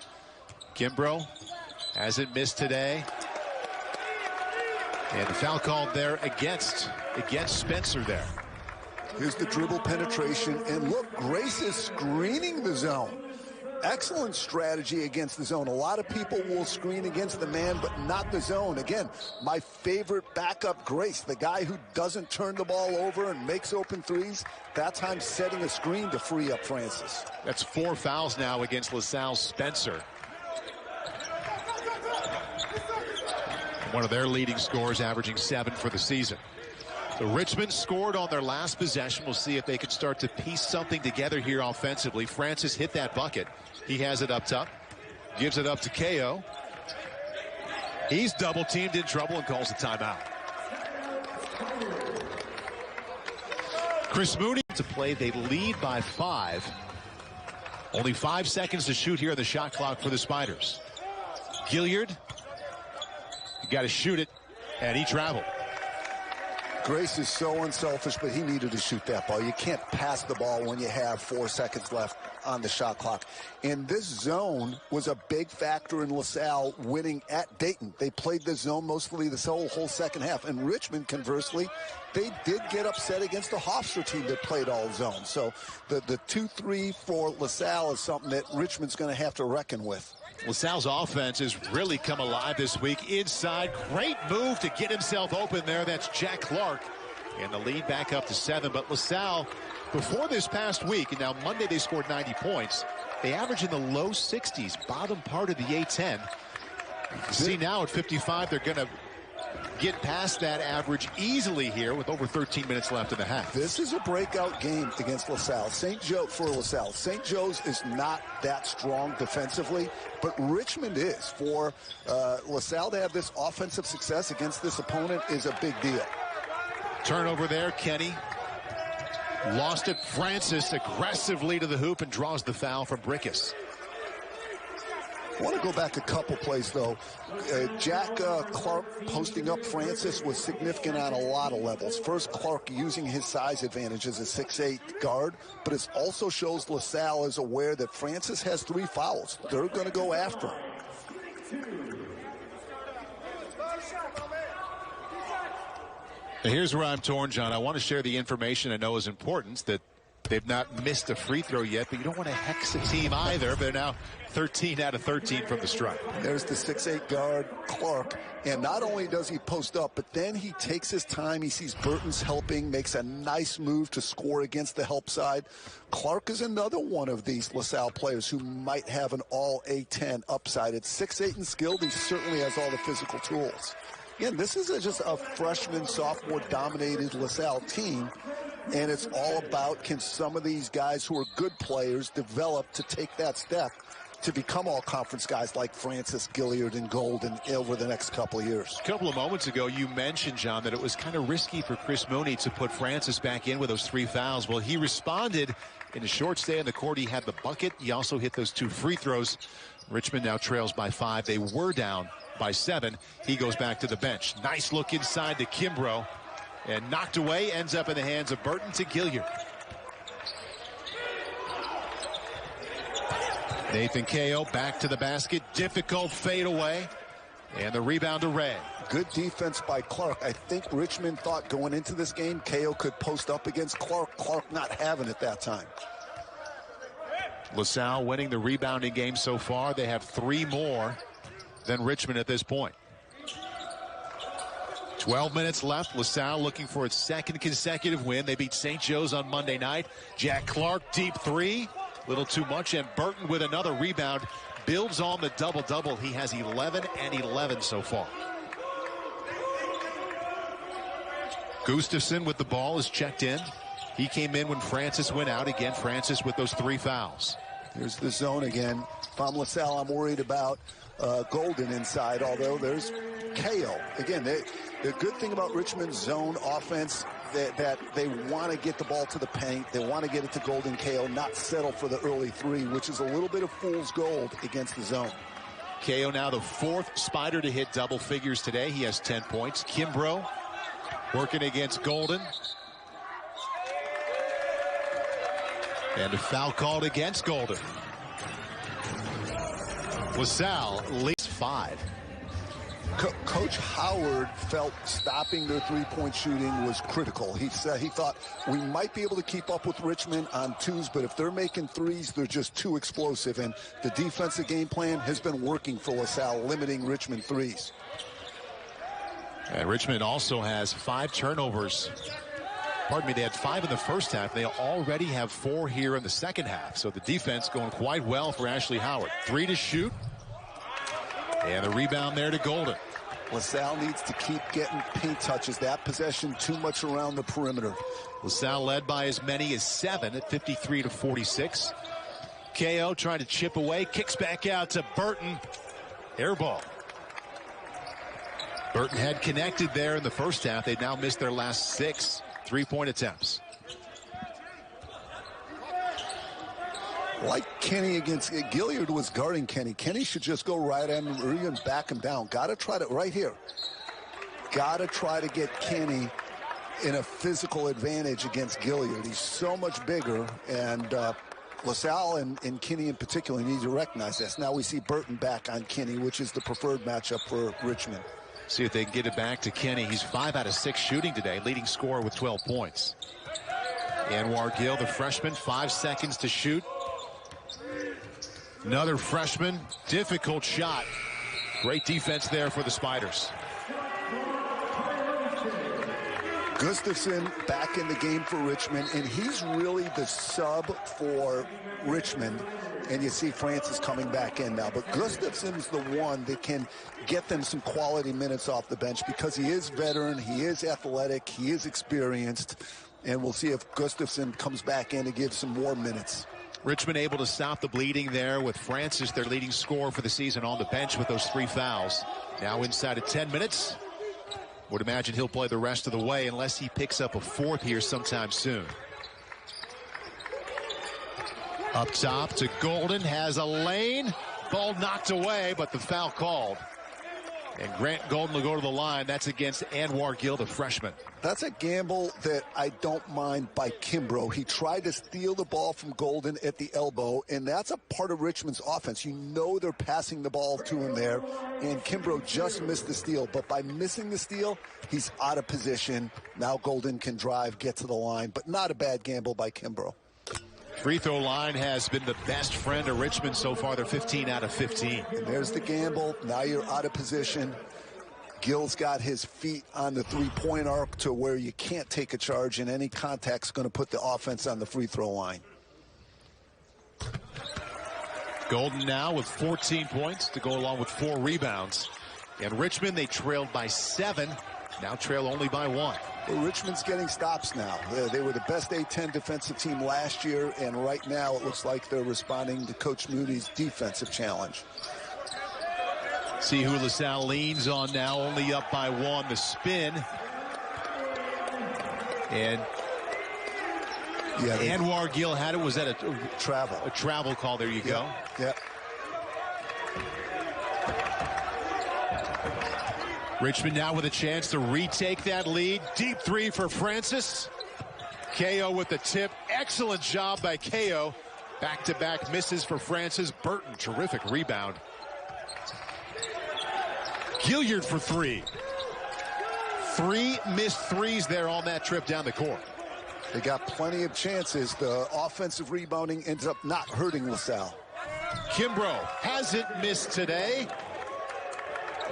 Kimbrough hasn't missed today. And the foul called there against Spencer there. Here's the dribble penetration. And look, Grace is screening the zone. Excellent strategy against the zone. A lot of people will screen against the man, but not the zone. Again, my favorite backup, Grace, the guy who doesn't turn the ball over and makes open threes. That time setting a screen to free up Francis. That's 4 fouls now against LaSalle's Spencer. One of their leading scorers, averaging 7 for the season. So Richmond scored on their last possession. We'll see if they can start to piece something together here offensively. Francis hit that bucket. He has it up top. Gives it up to KO. He's double teamed, in trouble, and calls a timeout. Chris Mooney to play. They lead by 5. Only 5 seconds to shoot here on the shot clock for the Spiders. Gilliard. You got to shoot it, and he traveled. Grace is so unselfish, but he needed to shoot that ball. You can't pass the ball when you have 4 seconds left on the shot clock. And this zone was a big factor in LaSalle winning at Dayton. They played the zone mostly this whole second half. And Richmond, conversely, they did get upset against the Hofstra team that played all zone. So the 2-3 for LaSalle is something that Richmond's going to have to reckon with. LaSalle's offense has really come alive this week. Inside, great move to get himself open there. That's Jack Clark. And the lead back up to 7. But LaSalle, before this past week, and now Monday they scored 90 points, they average in the low 60s, bottom part of the A10. See now at 55, they're going to get past that average easily here with over 13 minutes left in the half. This is a breakout game against LaSalle. St. Joe's is not that strong defensively, but Richmond is. For LaSalle to have this offensive success against this opponent is a big deal. Turnover there, Kenny. Lost it. Francis aggressively to the hoop and draws the foul from Brickus. I want to go back a couple plays, though. Jack Clark posting up Francis was significant on a lot of levels. First, Clark using his size advantage as a 6'8" guard, but it also shows LaSalle is aware that Francis has 3 fouls. They're going to go after him. Here's where I'm torn, John. I want to share the information I know is important, that they've not missed a free throw yet, but you don't want to hex a team either. They're now 13 out of 13 from the stripe. There's the 6'8" guard, Clark. And not only does he post up, but then he takes his time. He sees Burton's helping, makes a nice move to score against the help side. Clark is another one of these LaSalle players who might have an all A-10 upside. It's 6'8" and skilled. He certainly has all the physical tools. Again, this is just a freshman, sophomore-dominated LaSalle team, and it's all about, can some of these guys who are good players develop to take that step to become all-conference guys like Francis, Gilliard, and Golden over the next couple of years. A couple of moments ago, you mentioned, John, that it was kind of risky for Chris Mooney to put Francis back in with those 3 fouls. Well, he responded in a short stay on the court. He had the bucket. He also hit those 2 free throws. Richmond now trails by 5. They were down by 7. He goes back to the bench. Nice look inside to Kimbrough, and knocked away, ends up in the hands of Burton to Gilliard. Nathan Kao back to the basket. Difficult fade away, and the rebound to Ray. Good defense by Clark. I think Richmond thought going into this game Kao could post up against Clark. Clark not having it that time. LaSalle winning the rebounding game so far. They have 3 more than Richmond at this point. 12 minutes left. LaSalle looking for its 2nd consecutive win. They beat St. Joe's on Monday night. Jack Clark, deep 3. Little too much, and Burton with another rebound builds on the double-double. He has 11 and 11 so far. Gustafson with the ball is checked in. He came in when Francis went out. Again, Francis with those 3 fouls. Here's the zone again. If I'm LaSalle, I'm worried about Golden inside, although there's Kao. Again, the good thing about Richmond's zone offense, that they want to get the ball to the paint. They want to get it to Golden Kao, not settle for the early 3, which is a little bit of fool's gold against the zone. Kao now the 4th Spider to hit double figures today. He has 10 points. Kimbrough working against Golden. And a foul called against Golden. LaSalle leads 5. Coach Howard felt stopping their 3-point shooting was critical. He said he thought we might be able to keep up with Richmond on 2s, but if they're making 3s, they're just too explosive. And the defensive game plan has been working for LaSalle, limiting Richmond 3s. And Richmond also has 5 turnovers. Pardon me, they had 5 in the first half. They already have 4 here in the second half. So the defense going quite well for Ashley Howard. 3 to shoot. And the rebound there to Golden. LaSalle needs to keep getting paint touches. That possession too much around the perimeter. LaSalle led by as many as 7 at 53 to 46. Kao trying to chip away. Kicks back out to Burton. Air ball. Burton had connected there in the first half. They now missed their last 6 3-point attempts. Like Kenny against Gilliard was guarding Kenny. Kenny should just go right at him or even back him down. Got to try to, right here. Got to try to get Kenny in a physical advantage against Gilliard. He's so much bigger, and LaSalle and Kenny in particular need to recognize this. Now we see Burton back on Kenny, which is the preferred matchup for Richmond. See if they can get it back to Kenny. He's 5 out of 6 shooting today, leading scorer with 12 points. Anwar Gill, the freshman, 5 seconds to shoot. Another freshman, difficult shot. Great defense there for the Spiders. Gustafson back in the game for Richmond, and he's really the sub for Richmond. And you see Francis coming back in now. But Gustafson's the one that can get them some quality minutes off the bench because he is veteran, he is athletic, he is experienced. And we'll see if Gustafson comes back in to give some more minutes. Richmond able to stop the bleeding there with Francis, their leading scorer for the season, on the bench with those 3 fouls. Now inside of 10 minutes. Would imagine he'll play the rest of the way unless he picks up a 4th here sometime soon. Up top to Golden, has a lane. Ball knocked away, but the foul called. And Grant Golden will go to the line. That's against Anwar Gill, the freshman. That's a gamble that I don't mind by Kimbrough. He tried to steal the ball from Golden at the elbow, and that's a part of Richmond's offense. You know they're passing the ball to him there, and Kimbrough just missed the steal. But by missing the steal, he's out of position. Now Golden can drive, get to the line, but not a bad gamble by Kimbrough. Free throw line has been the best friend of Richmond so far. They're 15 out of 15. And there's the gamble. Now you're out of position. Gill's got his feet on the three-point arc to where you can't take a charge, and any contact's going to put the offense on the free throw line. Golden now with 14 points to go along with 4 rebounds. And Richmond, they trailed by 7, now trail only by 1. Well, Richmond's getting stops now. They were the best A-10 defensive team last year, and right now it looks like they're responding to Coach Mooney's defensive challenge. See who LaSalle leans on now, only up by 1. The spin. And yeah, Anwar Gill had it. Was that a travel? A travel call. There you go. Yep. Richmond now with a chance to retake that lead. Deep 3 for Francis. KO with the tip. Excellent job by KO. Back-to-back misses for Francis. Burton, terrific rebound. Gilliard for 3. 3 missed threes there on that trip down the court. They got plenty of chances. The offensive rebounding ends up not hurting LaSalle. Kimbrough hasn't missed today.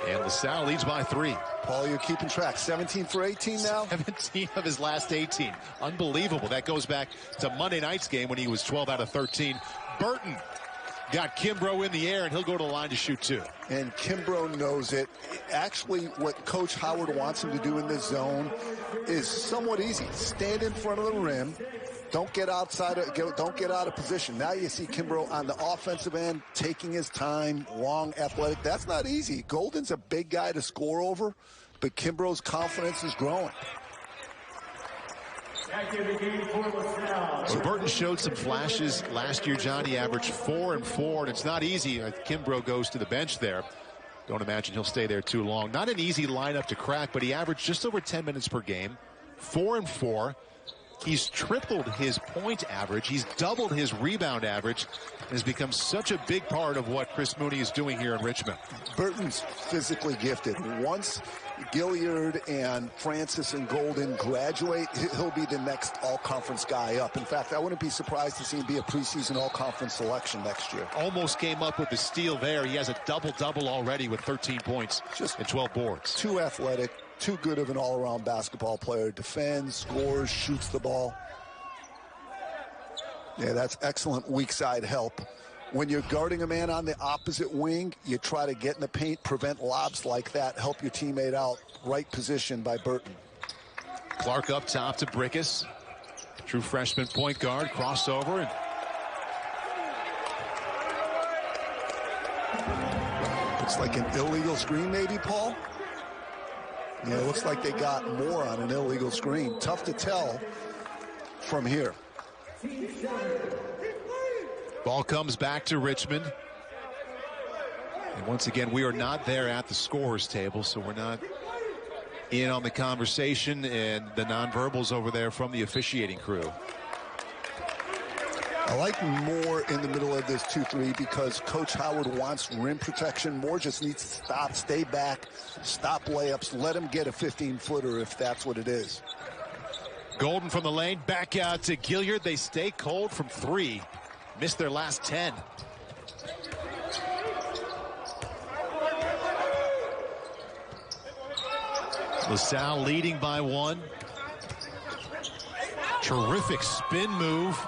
And LaSalle leads by 3. Paul, you're keeping track. 17 for 18 now? 17 of his last 18. Unbelievable. That goes back to Monday night's game when he was 12 out of 13. Burton got Kimbrough in the air, and he'll go to the line to shoot 2. And Kimbrough knows it. Actually, what Coach Howard wants him to do in this zone is somewhat easy. Stand in front of the rim. Don't get out of position. Now you see Kimbrough on the offensive end taking his time, long, athletic. That's not easy. Golden's a big guy to score over, but Kimbrough's confidence is growing. So Burton showed some flashes last year. Johnny averaged 4 and 4, and it's not easy. Kimbrough goes to the bench there. Don't imagine he'll stay there too long. Not an easy lineup to crack, but he averaged just over 10 minutes per game. 4 and 4. He's tripled his point average. He's doubled his rebound average and has become such a big part of what Chris Mooney is doing here in Richmond. Burton's physically gifted. Once Gilliard and Francis and Golden graduate, he'll be the next all-conference guy up. In fact, I wouldn't be surprised to see him be a preseason all-conference selection next year. Almost came up with the steal there. He has a double-double already with 13 points and 12 boards. Too athletic. Too good of an all-around basketball player. Defends, scores, shoots the ball. Yeah, that's excellent weak side help. When you're guarding a man on the opposite wing, you try to get in the paint, prevent lobs like that, help your teammate out. Right position by Burton. Clark up top to Brickus. True freshman point guard, crossover. Looks like an illegal screen maybe, Paul? Yeah, it looks like they got more on an illegal screen. Tough to tell from here. Ball comes back to Richmond. And once again, we are not there at the scorer's table, so we're not in on the conversation and the nonverbals over there from the officiating crew. I like Moore in the middle of this 2-3 because Coach Howard wants rim protection. Moore just needs to stop, stay back, stop layups, let him get a 15-footer if that's what it is. Golden from the lane, back out to Gilliard. They stay cold from 3. Missed their last 10. LaSalle leading by 1. Terrific spin move.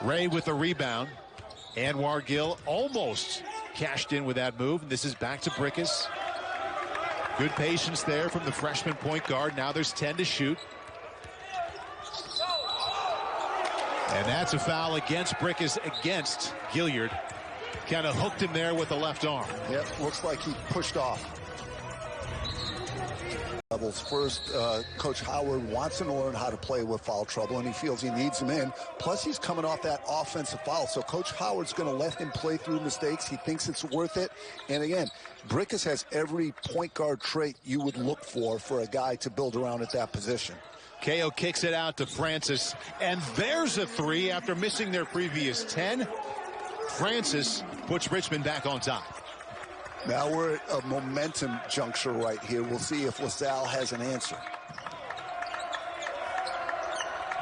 Ray with the rebound. Anwar Gill almost cashed in with that move. And this is back to Brickus. Good patience there from the freshman point guard. Now there's 10 to shoot. And that's a foul against Brickus, against Gilliard. Kind of hooked him there with the left arm. Yep, looks like he pushed off. levels. First, Coach Howard wants him to learn how to play with foul trouble, and he feels he needs him in. Plus, he's coming off that offensive foul, so Coach Howard's going to let him play through mistakes. He thinks it's worth it. And again, Brickus has every point guard trait you would look for a guy to build around at that position. KO kicks it out to Francis, and there's a three after missing their previous 10. Francis puts Richmond back on top. Now we're at a momentum juncture right here. We'll see if LaSalle has an answer.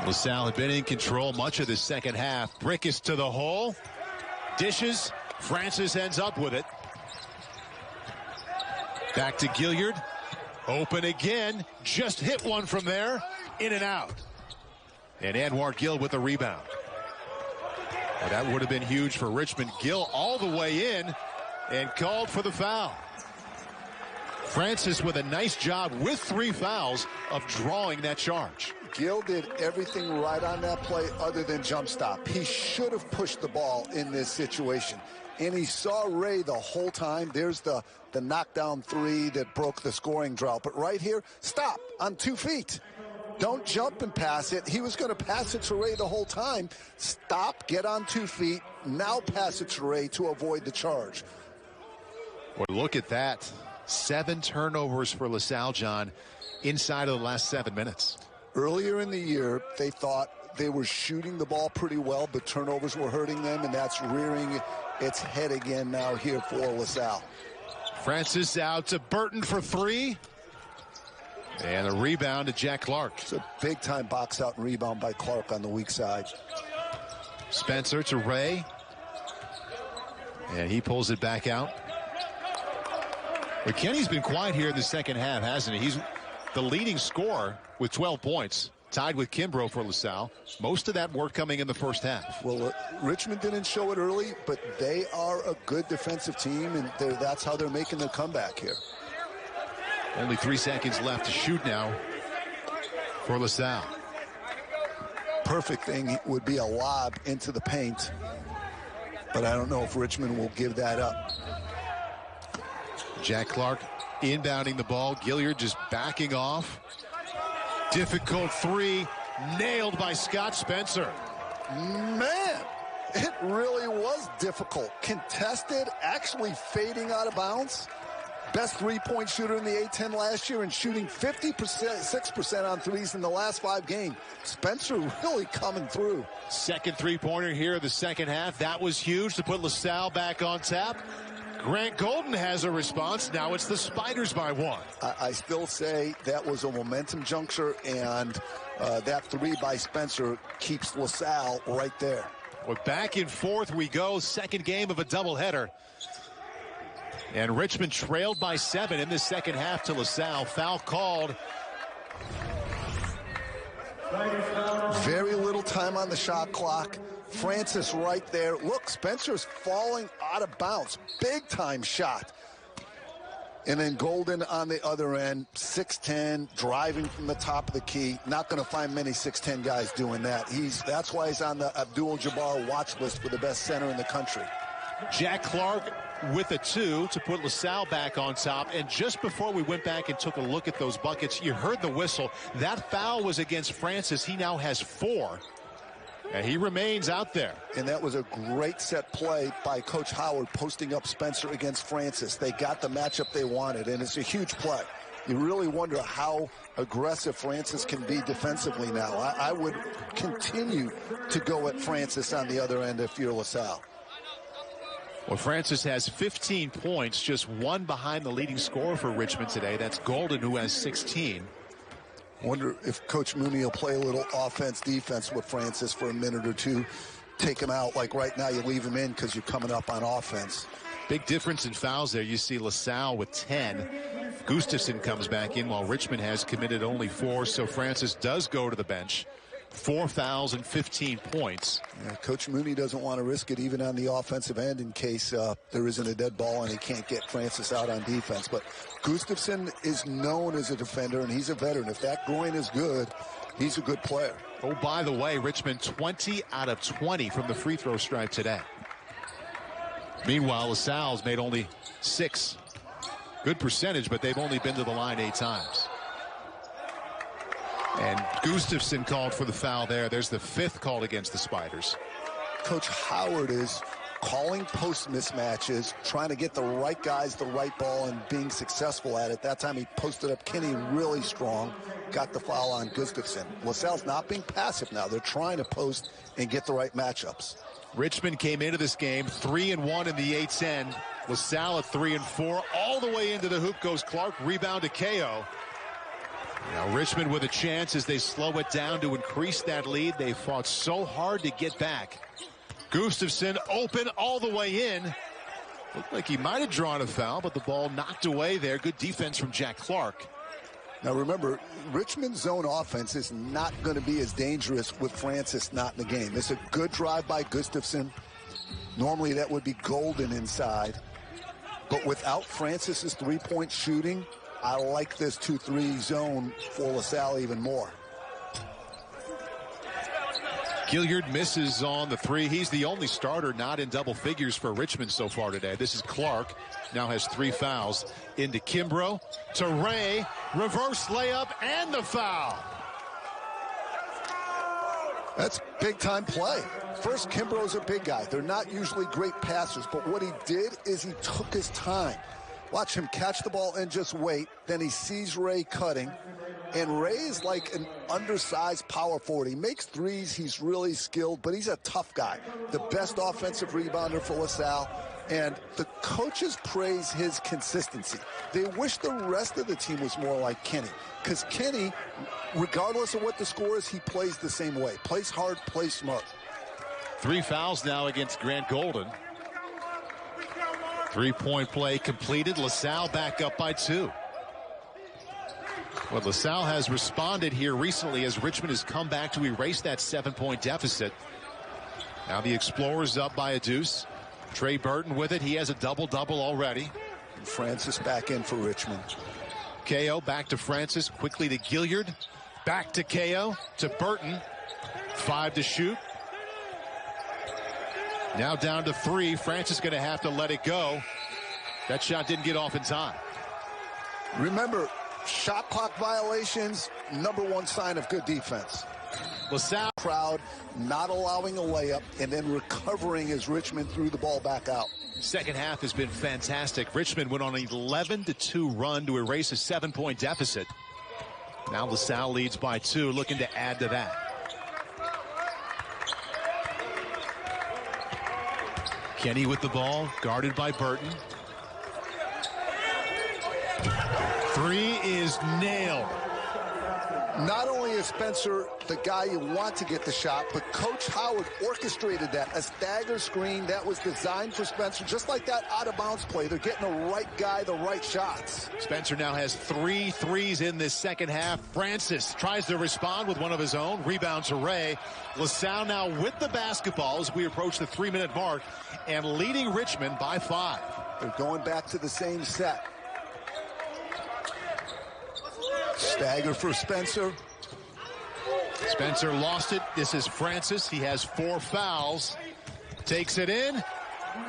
LaSalle had been in control much of the second half. Brickus to the hole. Dishes. Francis ends up with it. Back to Gilliard. Open again. Just hit one from there. In and out. And Anwar Gill with the rebound. And that would have been huge for Richmond. Gill all the way in and called for the foul. Francis with a nice job with 3 fouls of drawing that charge. Gill did everything right on that play other than jump stop. He should have pushed the ball in this situation. And he saw Ray the whole time. There's the knockdown 3 that broke the scoring drought. But right here, stop on 2 feet. Don't jump and pass it. He was going to pass it to Ray the whole time. Stop, get on 2 feet, now pass it to Ray to avoid the charge. Boy, look at that. 7 turnovers for LaSalle, John, inside of the last 7 minutes. Earlier in the year, they thought they were shooting the ball pretty well, but turnovers were hurting them, and that's rearing its head again now here for LaSalle. Francis out to Burton for 3. And a rebound to Jack Clark. It's a big-time box-out and rebound by Clark on the weak side. Spencer to Ray. And he pulls it back out. But Kenny's been quiet here in the second half, hasn't he? He's the leading scorer with 12 points, tied with Kimbrough for LaSalle. Most of that work coming in the first half. Well, Richmond didn't show it early, but they are a good defensive team, and that's how they're making their comeback here. Only 3 seconds left to shoot now for LaSalle. Perfect thing would be a lob into the paint, but I don't know if Richmond will give that up. Jack Clark inbounding the ball. Gilliard just backing off. Difficult 3, nailed by Scott Spencer. Man, it really was difficult. Contested, actually fading out of bounds. Best 3-point shooter in the A-10 last year and shooting 6% on threes in the last 5 games. Spencer really coming through. Second 3-pointer here of the second half. That was huge to put LaSalle back on tap. Grant Golden has a response. Now it's the Spiders by 1. I still say that was a momentum juncture, and that 3 by Spencer keeps LaSalle right there. Well, back and forth we go. Second game of a doubleheader. And Richmond trailed by 7 in the second half to LaSalle. Foul called. Very little time on the shot clock. Francis right there. Look, Spencer's falling out of bounds. Big time shot. And then Golden on the other end, 6'10", driving from the top of the key. Not going to find many 6'10" guys doing that. That's why he's on the Abdul-Jabbar watch list for the best center in the country. Jack Clark with a 2 to put LaSalle back on top. And just before we went back and took a look at those buckets, you heard the whistle. That foul was against Francis. He now has 4. And he remains out there. And that was a great set play by Coach Howard, posting up Spencer against Francis. They got the matchup they wanted, and it's a huge play. You really wonder how aggressive Francis can be defensively now. I would continue to go at Francis on the other end if you're LaSalle. Well, Francis has 15 points, just 1 behind the leading scorer for Richmond today. That's Golden, who has 16. Wonder if Coach Mooney will play a little offense-defense with Francis for a minute or 2. Take him out. Like right now, you leave him in because you're coming up on offense. Big difference in fouls there. You see LaSalle with 10. Gustafson comes back in while Richmond has committed only 4. So Francis does go to the bench. 4 fouls and 15 points. Yeah, Coach Mooney doesn't want to risk it even on the offensive end in case there isn't a dead ball and he can't get Francis out on defense. But Gustafson is known as a defender, and he's a veteran. If that groin is good, he's a good player. Oh, by the way, Richmond 20 out of 20 from the free throw stripe today. Meanwhile, LaSalle's made only 6. Good percentage, but they've only been to the line 8 times. And Gustafson called for the foul there. There's the 5th called against the Spiders. Coach Howard is calling post mismatches, trying to get the right guys the right ball and being successful at it. That time he posted up Kenny really strong, got the foul on Gustafson. LaSalle's not being passive now. They're trying to post and get the right matchups. Richmond came into this game 3-1 in the 8's end. LaSalle at 3-4. All the way into the hoop goes Clark. Rebound to KO. Now Richmond with a chance as they slow it down to increase that lead. They fought so hard to get back. Gustafson open all the way in. Looked like he might have drawn a foul, but the ball knocked away there. Good defense from Jack Clark. Now remember, Richmond's zone offense is not going to be as dangerous with Francis not in the game. It's a good drive by Gustafson. Normally that would be golden inside. But without Francis's three-point shooting, I like this 2-3 zone for LaSalle even more. Gilliard misses on the 3. He's the only starter not in double figures for Richmond so far today. This is Clark. Now has 3 fouls. Into Kimbrough. To Ray. Reverse layup and the foul. That's big-time play. First, Kimbrough's a big guy. They're not usually great passers, but what he did is he took his time. Watch him catch the ball and just wait. Then he sees Ray cutting. And Ray is like an undersized power forward. He makes threes. He's really skilled, but he's a tough guy. The best offensive rebounder for LaSalle. And the coaches praise his consistency. They wish the rest of the team was more like Kenny. Because Kenny, regardless of what the score is, he plays the same way. Plays hard, plays smart. 3 fouls now against Grant Golden. 3-point play completed. LaSalle back up by 2. Well, LaSalle has responded here recently as Richmond has come back to erase that 7-point deficit. Now the Explorers up by a deuce. Trey Burton with it. He has a double-double already. And Francis back in for Richmond. KO back to Francis. Quickly to Gilliard. Back to KO. To Burton. 5 to shoot. Now down to 3. Francis going to have to let it go. That shot didn't get off in time. Remember, shot clock violations, #1 sign of good defense. LaSalle crowd not allowing a layup and then recovering as Richmond threw the ball back out. Second half has been fantastic. Richmond went on an 11-2 run to erase a 7-point deficit. Now LaSalle leads by 2, looking to add to that. Kenny with the ball, guarded by Burton. 3 is nailed. Not only is Spencer the guy you want to get the shot, but Coach Howard orchestrated that. A stagger screen that was designed for Spencer, just like that out-of-bounds play. They're getting the right guy, the right shots. Spencer now has 3 threes in this second half. Francis tries to respond with one of his own. Rebound to Ray. LaSalle now with the basketball as we approach the 3-minute mark and leading Richmond by 5. They're going back to the same set. Stagger for Spencer. Spencer lost it. This is Francis. He has 4 fouls. Takes it in.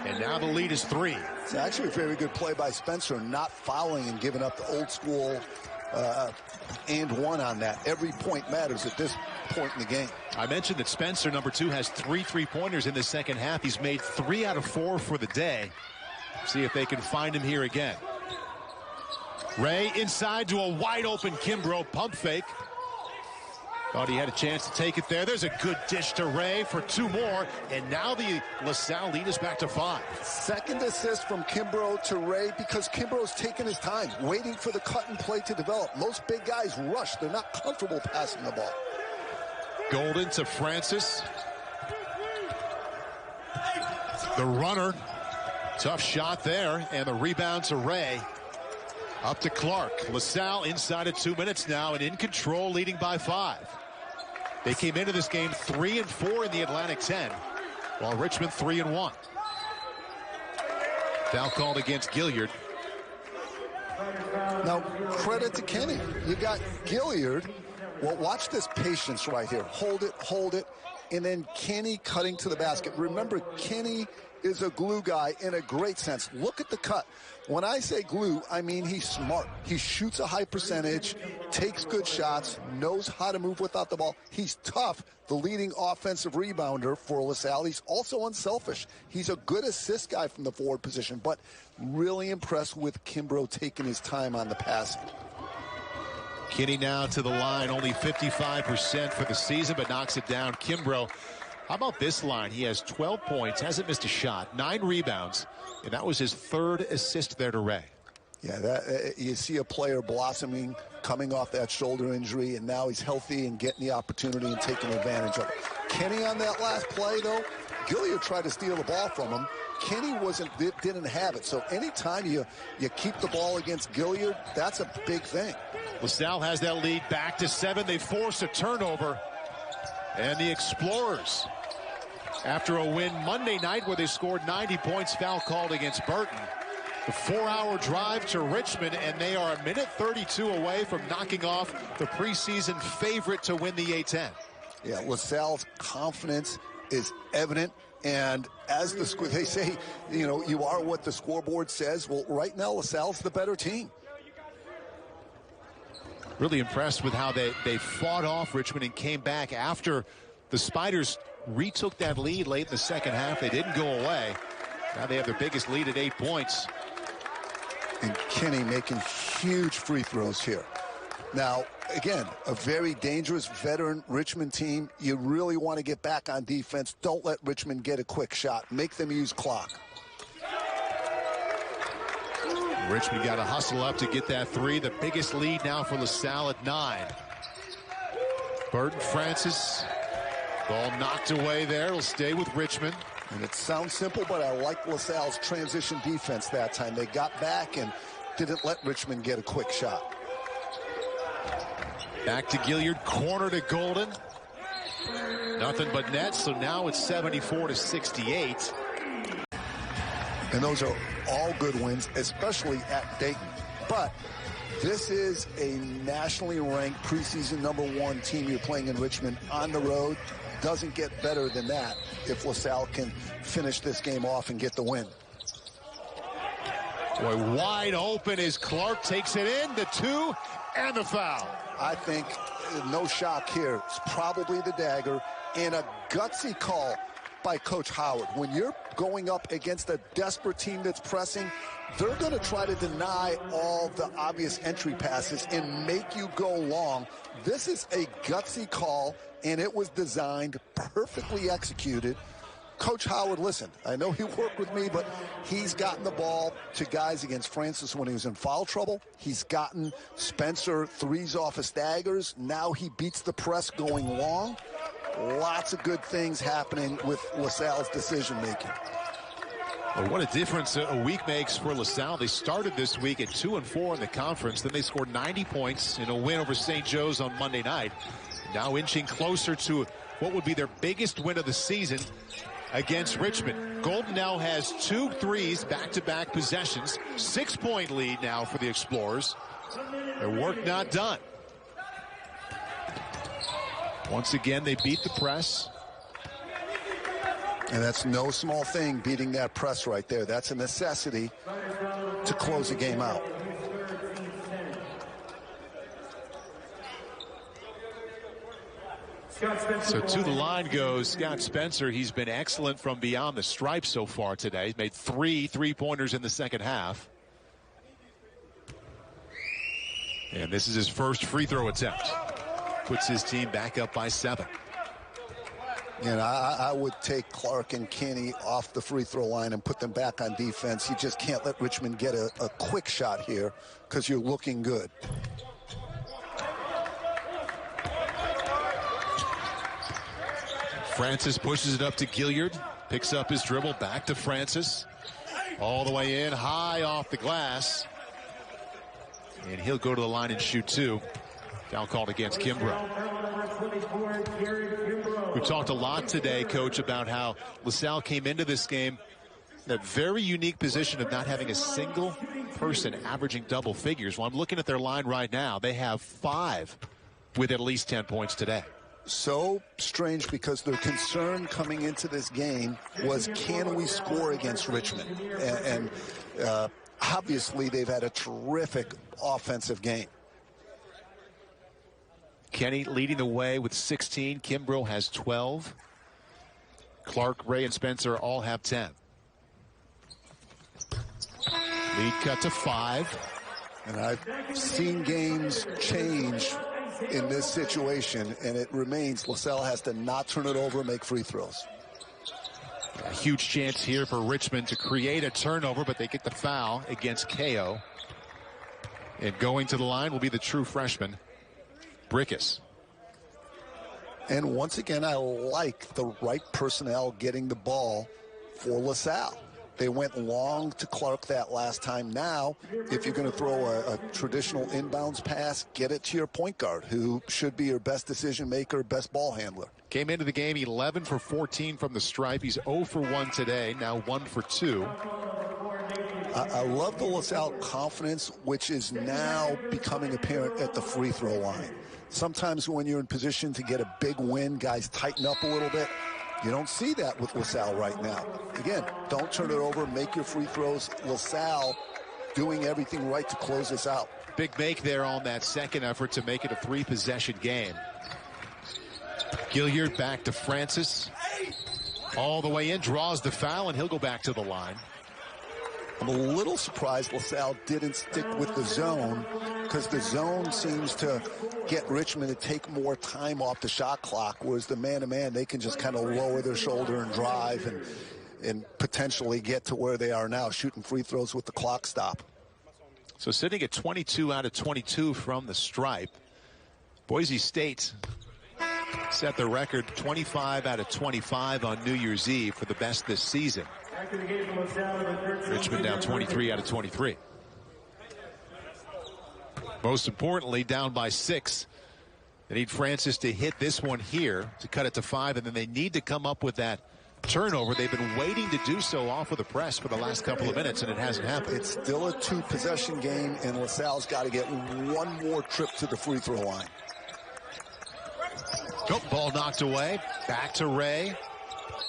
And now the lead is 3. It's actually a very good play by Spencer, not fouling and giving up the old school and 1 on that. Every point matters at this point in the game. I mentioned that Spencer, #2, has 3 3-pointers in the second half. He's made 3 out of 4 for the day. See if they can find him here again. Ray inside to a wide open Kimbrough pump fake. Thought he had a chance to take it there. There's a good dish to Ray for 2 more. And now the LaSalle lead is back to 5. Second assist from Kimbrough to Ray because Kimbrough's taking his time, waiting for the cut and play to develop. Most big guys rush. They're not comfortable passing the ball. Golden to Francis. The runner. Tough shot there. And the rebound to Ray. Up to Clark. LaSalle inside of 2 minutes now and in control, leading by 5. They came into this game 3-4 in the Atlantic 10, while Richmond 3-1. Foul called against Gilliard. Now, credit to Kenny. You got Gilliard. Well, watch this patience right here. Hold it, and then Kenny cutting to the basket. Remember, Kenny is a glue guy in a great sense. Look at the cut. When I say glue, I mean he's smart. He shoots a high percentage, takes good shots, knows how to move without the ball. He's tough, the leading offensive rebounder for LaSalle. He's also unselfish. He's a good assist guy from the forward position, but really impressed with Kimbrough taking his time on the passing. Kinney now to the line, only 55% for the season, but knocks it down. Kimbrough, how about this line? He has 12 points, hasn't missed a shot, 9 rebounds, and that was his 3rd assist there to Ray. Yeah, you see a player blossoming, coming off that shoulder injury, and now he's healthy and getting the opportunity and taking advantage of it. Kenny on that last play, though, Gilliard tried to steal the ball from him. Kenny didn't have it, so anytime you keep the ball against Gilliard, that's a big thing. LaSalle has that lead back to 7. They force a turnover, and the Explorers, after a win Monday night where they scored 90 points, foul called against Burton. The 4-hour drive to Richmond, and they are a minute 32 away from knocking off the preseason favorite to win the A-10. Yeah, LaSalle's confidence is evident, and as they say, you are what the scoreboard says. Well, right now, LaSalle's the better team. Really impressed with how they fought off Richmond and came back after the Spiders retook that lead late in the second half. They didn't go away. Now they have their biggest lead at 8 points. And Kenny making huge free throws here. Now, again, a very dangerous veteran Richmond team. You really want to get back on defense. Don't let Richmond get a quick shot. Make them use clock. Richmond got to hustle up to get that 3. The biggest lead now for LaSalle at 9. Burton Francis, ball knocked away there. It'll stay with Richmond. And it sounds simple, but I like LaSalle's transition defense that time. They got back and didn't let Richmond get a quick shot. Back to Gilliard, corner to Golden. Nothing but net, so now it's 74-68. And those are all good wins, especially at Dayton. But this is a nationally ranked preseason #1 team you're playing in Richmond on the road. Doesn't get better than that if LaSalle can finish this game off and get the win. Boy, wide open as Clark takes it in, the 2 and the foul. I think no shock here. It's probably the dagger and a gutsy call by Coach Howard. When you're going up against a desperate team that's pressing, they're going to try to deny all the obvious entry passes and make you go long. This is a gutsy call, and it was designed, perfectly executed. Coach Howard, listen, I know he worked with me, but he's gotten the ball to guys against Francis when he was in foul trouble. He's gotten Spencer 3s off of staggers. Now he beats the press going long. Lots of good things happening with LaSalle's decision-making. Well, what a difference a week makes for LaSalle. They started this week at 2-4 in the conference. Then they scored 90 points in a win over St. Joe's on Monday night. Now inching closer to what would be their biggest win of the season against Richmond. Golden now has 2 threes, back-to-back possessions. 6-point lead now for the Explorers. Their work not done. Once again, they beat the press. And that's no small thing, beating that press right there. That's a necessity to close a game out. So to the line goes Scott Spencer. He's been excellent from beyond the stripe so far today. He's made 3 3-pointers in the second half. And this is his first free throw attempt. Puts his team back up by 7. And I would take Clark and Kenny off the free throw line and put them back on defense. You just can't let Richmond get a quick shot here because you're looking good. Francis pushes it up to Gilliard. Picks up his dribble. Back to Francis. All the way in. High off the glass. And he'll go to the line and shoot 2. Foul called against Kimbrough. We've talked a lot today, Coach, about how LaSalle came into this game in that very unique position of not having a single person averaging double figures. Well, I'm looking at their line right now. They have 5 with at least 10 points today. so strange because their concern coming into this game was, can we score against Richmond? And obviously they've had a terrific offensive game. Kenny leading the way with 16. Kimbrough has 12. Clark, Ray, and Spencer all have 10. Lead cut to 5. And I've seen games change in this situation, and it remains LaSalle has to not turn it over and make free throws. A huge chance here for Richmond to create a turnover, but they get the foul against KO. And going to the line will be the true freshman, Brickus. And once again, I like the right personnel getting the ball for LaSalle. They went long to Clark that last time. Now, if you're going to throw a traditional inbounds pass, get it to your point guard, who should be your best decision maker, best ball handler. Came into the game 11 for 14 from the stripe. He's 0 for 1 today, now 1 for 2. I love the LaSalle confidence, which is now becoming apparent at the free throw line. Sometimes when you're in position to get a big win, guys tighten up a little bit. You don't see that with LaSalle right now. Again, don't turn it over, make your free throws. LaSalle doing everything right to close this out. Big make there on that second effort to make it a 3-possession game. Gilliard back to Francis. All the way in, draws the foul, and he'll go back to the line. I'm a little surprised LaSalle didn't stick with the zone, because the zone seems to get Richmond to take more time off the shot clock, whereas the man-to-man, they can just kind of lower their shoulder and drive and potentially get to where they are now, shooting free throws with the clock stop. So sitting at 22 out of 22 from the stripe, Boise State set the record 25 out of 25 on New Year's Eve for the best this season. Richmond down 23 out of 23. Most importantly, down by 6. They need Francis to hit this one here to cut it to 5, and then they need to come up with that turnover. They've been waiting to do so off of the press for the last couple of minutes, and it hasn't happened. It's still a 2-possession game, and LaSalle's got to get one more trip to the free throw line. Oh, ball knocked away. Back to Ray.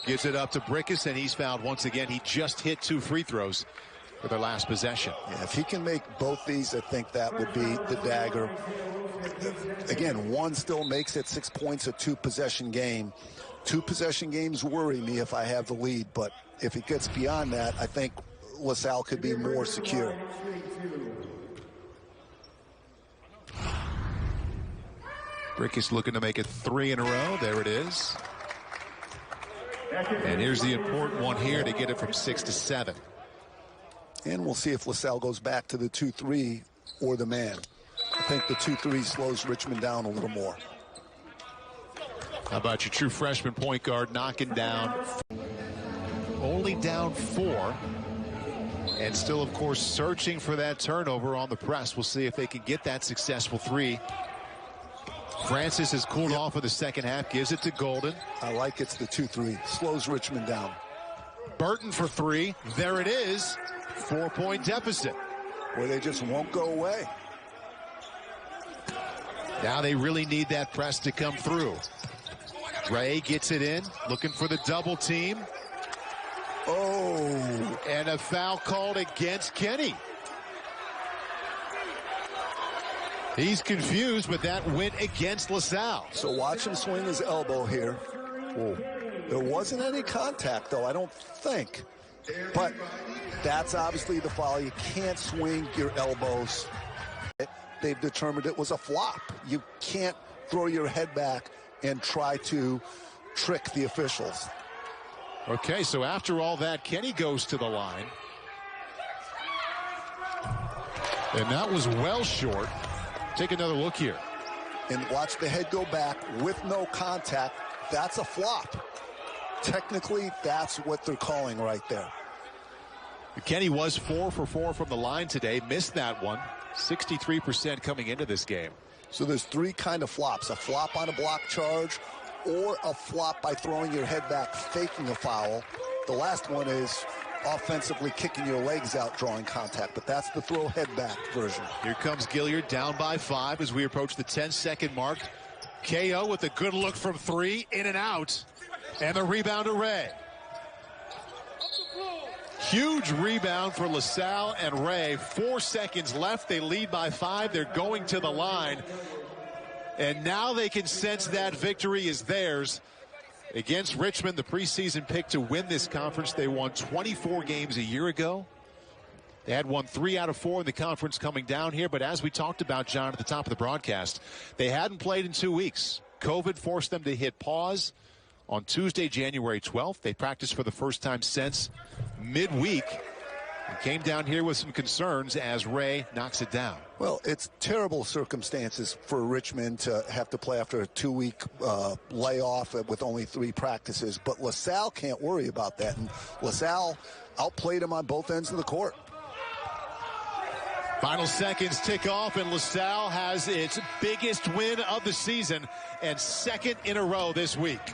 Gives it up to Brickus, and he's fouled once again. He just hit 2 free throws for their last possession. Yeah, if he can make both these, I think that would be the dagger. Again, one still makes it 6 points, a 2-possession game. 2-possession games worry me if I have the lead, but if it gets beyond that, I think LaSalle could be more secure. Brickus looking to make it 3 in a row. There it is. And here's the important one here to get it from 6 to 7. And we'll see if LaSalle goes back to the 2-3 or the man. I think the 2-3 slows Richmond down a little more. How about your true freshman point guard knocking down? Only down 4. And still, of course, searching for that turnover on the press. We'll see if they can get that successful 3. Francis has cooled off in the second half, gives it to Golden. I like it's the 2-3. Slows Richmond down. Burton for 3. There it is. 4-point deficit. Where they just won't go away. Now they really need that press to come through. Ray gets it in, looking for the double team. Oh. And a foul called against Kenny. He's confused, but that went against LaSalle. So watch him swing his elbow here. Whoa. There wasn't any contact, though, I don't think. But that's obviously the foul. You can't swing your elbows. They've determined it was a flop. You can't throw your head back and try to trick the officials. Okay, so after all that, Kenny goes to the line. And that was well short. Take another look here. And watch the head go back with no contact. That's a flop. Technically, that's what they're calling right there. Kenny was 4 for 4 from the line today. Missed that one. 63% coming into this game. So there's 3 kind of flops. A flop on a block charge, or a flop by throwing your head back, faking a foul. The last one is offensively kicking your legs out, drawing contact, but that's the throw head back version. Here comes Gilliard down by 5 as we approach the 10-second mark KO with a good look from three, in and out. And the rebound to Ray. Huge rebound for LaSalle and Ray. 4 seconds left. They lead by 5. They're going to the line. And now they can sense that victory is theirs. Against Richmond, the preseason pick to win this conference. They won 24 games a year ago. They had won 3 out of 4 in the conference coming down here. But as we talked about, John, at the top of the broadcast, they hadn't played in 2 weeks. COVID forced them to hit pause on Tuesday, January 12th. They practiced for the first time since midweek and came down here with some concerns as Ray knocks it down. Well, it's terrible circumstances for Richmond to have to play after a 2-week layoff with only 3 practices. But LaSalle can't worry about that. And LaSalle outplayed them on both ends of the court. Final seconds tick off, and LaSalle has its biggest win of the season and second in a row this week.